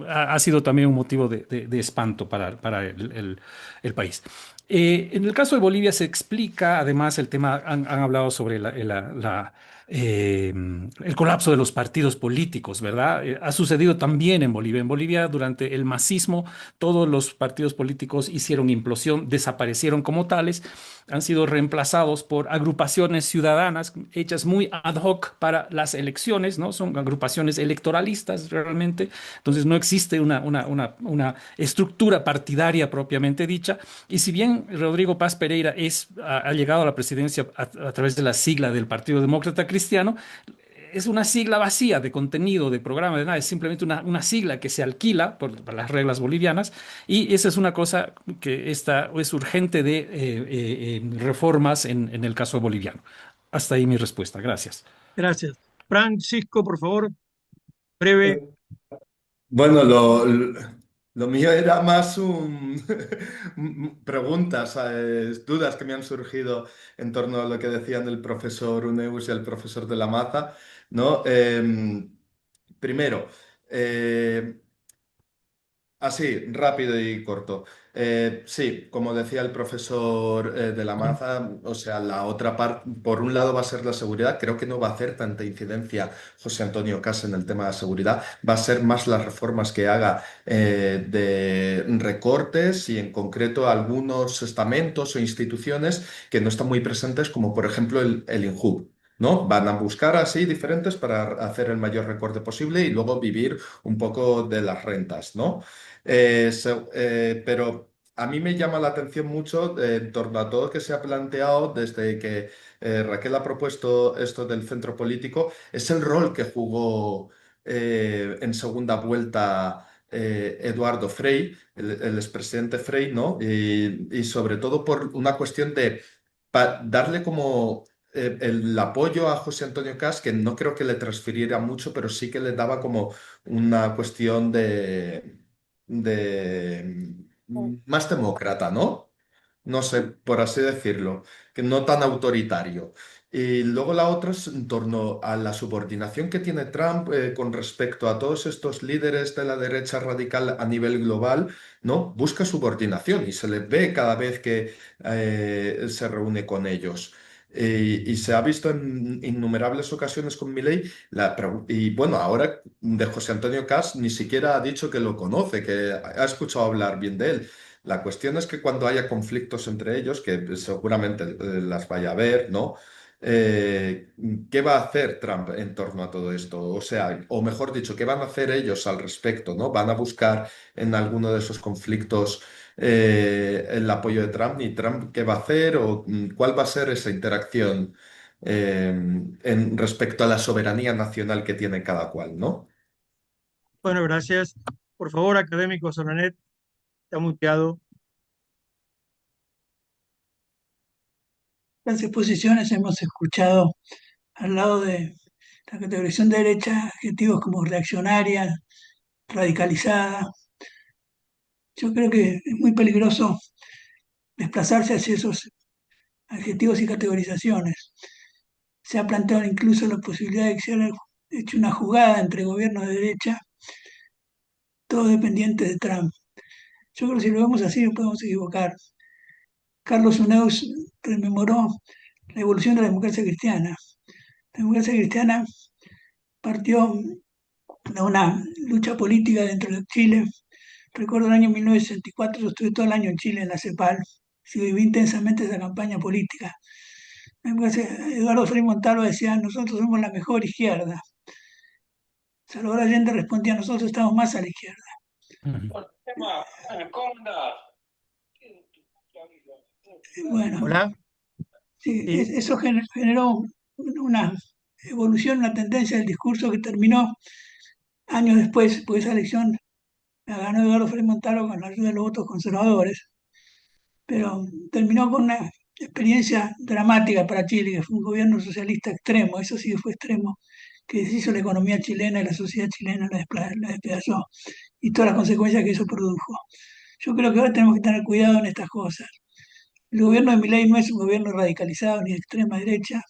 ha sido también un motivo de espanto para el país. En el caso de Bolivia se explica, además, el tema, han hablado sobre el colapso de los partidos políticos, ¿verdad? Ha sucedido también en Bolivia. En Bolivia, durante el masismo, todos los partidos políticos hicieron implosión, desaparecieron como tales, han sido reemplazados por agrupaciones ciudadanas hechas muy ad hoc para las elecciones, ¿no? Son agrupaciones electoralistas realmente, entonces no existe una estructura partidaria propiamente dicha. Y si bien Rodrigo Paz Pereira ha llegado a la presidencia a través de la sigla del Partido Demócrata Cristiano, es una sigla vacía de contenido, de programa, de nada, es simplemente una sigla que se alquila por las reglas bolivianas y esa es una cosa que es urgente de reformas en el caso boliviano. Hasta ahí mi respuesta. Gracias. Gracias. Francisco, por favor, breve. Bueno, lo mío era más preguntas, dudas que me han surgido en torno a lo que decían el profesor Uneus y el profesor de la Maza, ¿no? Primero, eh, así, rápido y corto. Sí, como decía el profesor de la Maza, o sea, la otra parte, por un lado va a ser la seguridad, creo que no va a hacer tanta incidencia José Antonio Cas en el tema de la seguridad, va a ser más las reformas que haga de recortes y en concreto algunos estamentos o instituciones que no están muy presentes, como por ejemplo el INJUB. ¿No? Van a buscar así diferentes para hacer el mayor recorte posible y luego vivir un poco de las rentas, ¿no? Pero a mí me llama la atención mucho en torno a todo lo que se ha planteado desde que Raquel ha propuesto esto del centro político, es el rol que jugó en segunda vuelta Eduardo Frei, el expresidente Frei, ¿no? Y sobre todo por una cuestión de darle como el apoyo a José Antonio Cast, que no creo que le transfiriera mucho, pero sí que le daba como una cuestión de más demócrata, ¿no? No sé, por así decirlo, que no tan autoritario. Y luego la otra es en torno a la subordinación que tiene Trump con respecto a todos estos líderes de la derecha radical a nivel global, ¿no? Busca subordinación y se le ve cada vez que se reúne con ellos. Y se ha visto en innumerables ocasiones con Milei, y bueno, ahora de José Antonio Cast ni siquiera ha dicho que lo conoce, que ha escuchado hablar bien de él. La cuestión es que cuando haya conflictos entre ellos, que seguramente las vaya a haber, ¿no? Eh, ¿Qué va a hacer Trump en torno a todo esto? O sea, o mejor dicho, ¿qué van a hacer ellos al respecto, ¿no? ¿Van a buscar en alguno de esos conflictos el apoyo de Trump? ¿Y Trump qué va a hacer? ¿O cuál va a ser esa interacción en respecto a la soberanía nacional que tiene cada cual, ¿no? Bueno, gracias. Por favor, académico Solonet, está muteado. Las exposiciones hemos escuchado al lado de la categorización de derecha adjetivos como reaccionaria, radicalizada. Yo creo que es muy peligroso desplazarse hacia esos adjetivos y categorizaciones. Se ha planteado incluso la posibilidad de que se haya hecho una jugada entre gobiernos de derecha, todo dependiente de Trump. Yo creo que si lo vemos así nos podemos equivocar. Carlos Uneus rememoró la evolución de la democracia cristiana. La democracia cristiana partió de una lucha política dentro de Chile. Recuerdo el año 1964, yo estuve todo el año en Chile, en la CEPAL, y viví intensamente esa campaña política. Eduardo Frei Montalva decía, nosotros somos la mejor izquierda. Salvador Allende respondía, nosotros estamos más a la izquierda. Ujú. Bueno, Hola. sí, Sí. eso generó una evolución, una tendencia del discurso que terminó años después, porque esa elección la ganó Eduardo Frei Montalva con la ayuda de los votos conservadores, pero terminó con una experiencia dramática para Chile, que fue un gobierno socialista extremo, eso sí que fue extremo, que deshizo la economía chilena y la sociedad chilena la despedazó, y todas las consecuencias que eso produjo. Yo creo que ahora tenemos que tener cuidado en estas cosas. El gobierno de Milei no es un gobierno radicalizado ni de extrema derecha,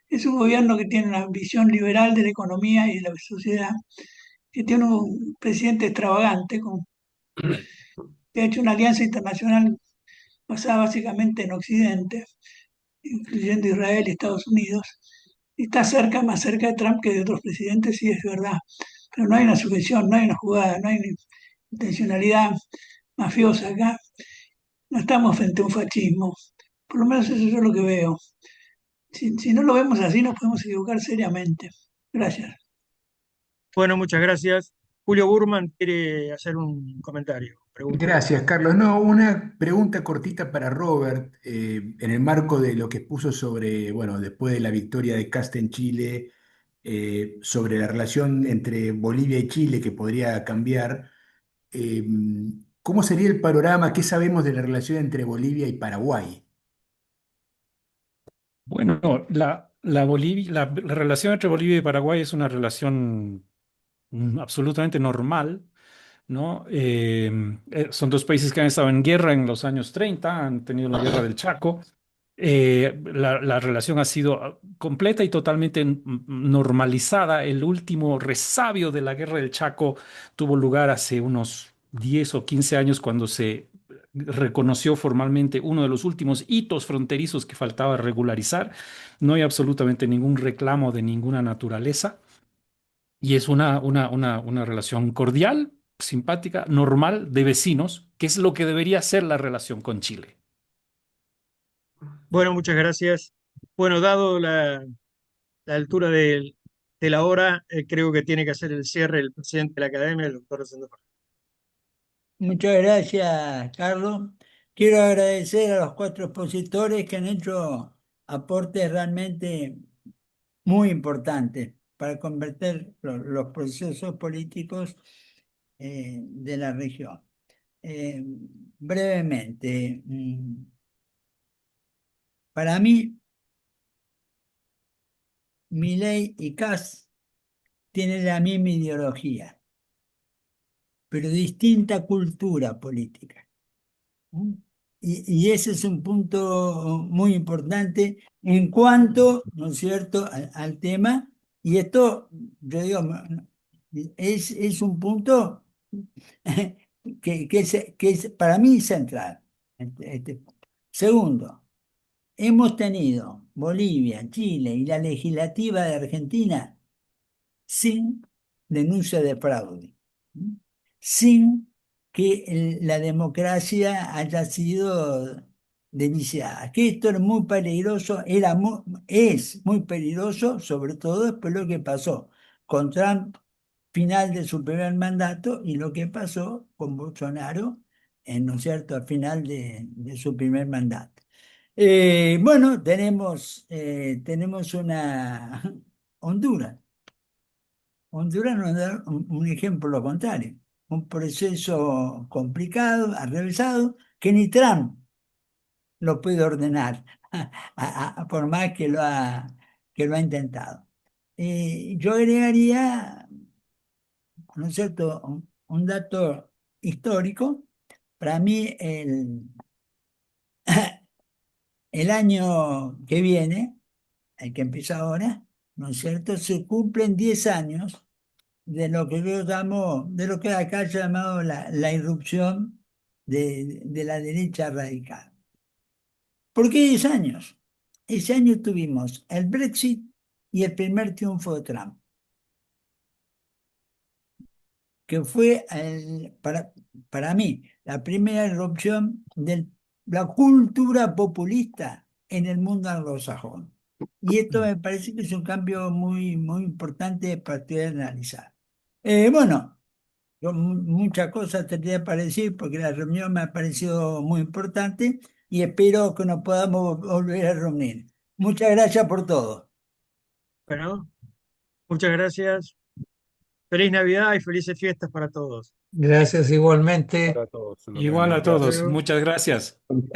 es un gobierno que tiene una visión liberal de la economía y de la sociedad, que tiene un presidente extravagante que ha hecho una alianza internacional basada básicamente en Occidente, incluyendo Israel y Estados Unidos, y está cerca, más cerca de Trump que de otros presidentes, sí es verdad, pero no hay una sujeción, no hay una jugada, no hay una intencionalidad mafiosa acá, no estamos frente a un fascismo, por lo menos eso es lo que veo. Si no lo vemos así, nos podemos equivocar seriamente. Gracias. Bueno, muchas gracias. Julio Burman quiere hacer un comentario, pregunta. Gracias, Carlos. No, una pregunta cortita para Robert, en el marco de lo que expuso sobre, bueno, después de la victoria de Cast en Chile, sobre la relación entre Bolivia y Chile que podría cambiar. eh, ¿Cómo sería el panorama? ¿Qué sabemos de la relación entre Bolivia y Paraguay? Bueno, la relación entre Bolivia y Paraguay es una relación absolutamente normal, ¿no? Son dos países que han estado en guerra en los años 30, han tenido la guerra del Chaco. La relación ha sido completa y totalmente normalizada. El último resabio de la guerra del Chaco tuvo lugar hace unos 10 o 15 años cuando se reconoció formalmente uno de los últimos hitos fronterizos que faltaba regularizar. No hay absolutamente ningún reclamo de ninguna naturaleza. Y es una relación cordial, simpática, normal de vecinos, que es lo que debería ser la relación con Chile. Bueno, muchas gracias. Bueno, dado la altura de la hora, creo que tiene que hacer el cierre el presidente de la academia, el doctor Rosendo. Muchas gracias, Carlos. Quiero agradecer a los cuatro expositores que han hecho aportes realmente muy importantes para convertir los procesos políticos de la región. Brevemente, para mí Milei y Kast tienen la misma ideología, pero distinta cultura política. ¿Mm? Y ese es un punto muy importante en cuanto, ¿no es cierto?, al tema. Y esto, yo digo, es un punto que es para mí central. Punto. Segundo, hemos tenido Bolivia, Chile y la legislativa de Argentina sin denuncia de fraude, ¿m? Sin que la democracia haya sido deliciada. Que esto es muy peligroso, es muy peligroso, sobre todo después lo que pasó con Trump, final de su primer mandato, y lo que pasó con Bolsonaro, ¿no es cierto?, al final de su primer mandato. Bueno, tenemos una Honduras. Honduras nos da un ejemplo contrario, un proceso complicado, atravesado, que ni Trump lo puede ordenar, por más que lo ha intentado. Yo agregaría, ¿no es cierto?, un dato histórico. Para mí, el año que viene, el que empieza ahora, ¿no es cierto?, se cumplen 10 años de lo que yo llamo, de lo que acá he llamado la irrupción de la derecha radical. ¿Por qué 10 años? Ese año tuvimos el Brexit y el primer triunfo de Trump, que fue, para mí, la primera irrupción de la cultura populista en el mundo anglosajón. Y esto me parece que es un cambio muy, muy importante para poder analizar. Bueno. Yo muchas cosas tendría para decir porque la reunión me ha parecido muy importante y espero que nos podamos volver a reunir. Muchas gracias por todo. Bueno, muchas gracias. Feliz Navidad y felices fiestas para todos. Gracias igualmente. Para todos, Igual Lorena. a Gracias. todos. Muchas gracias. Carlos.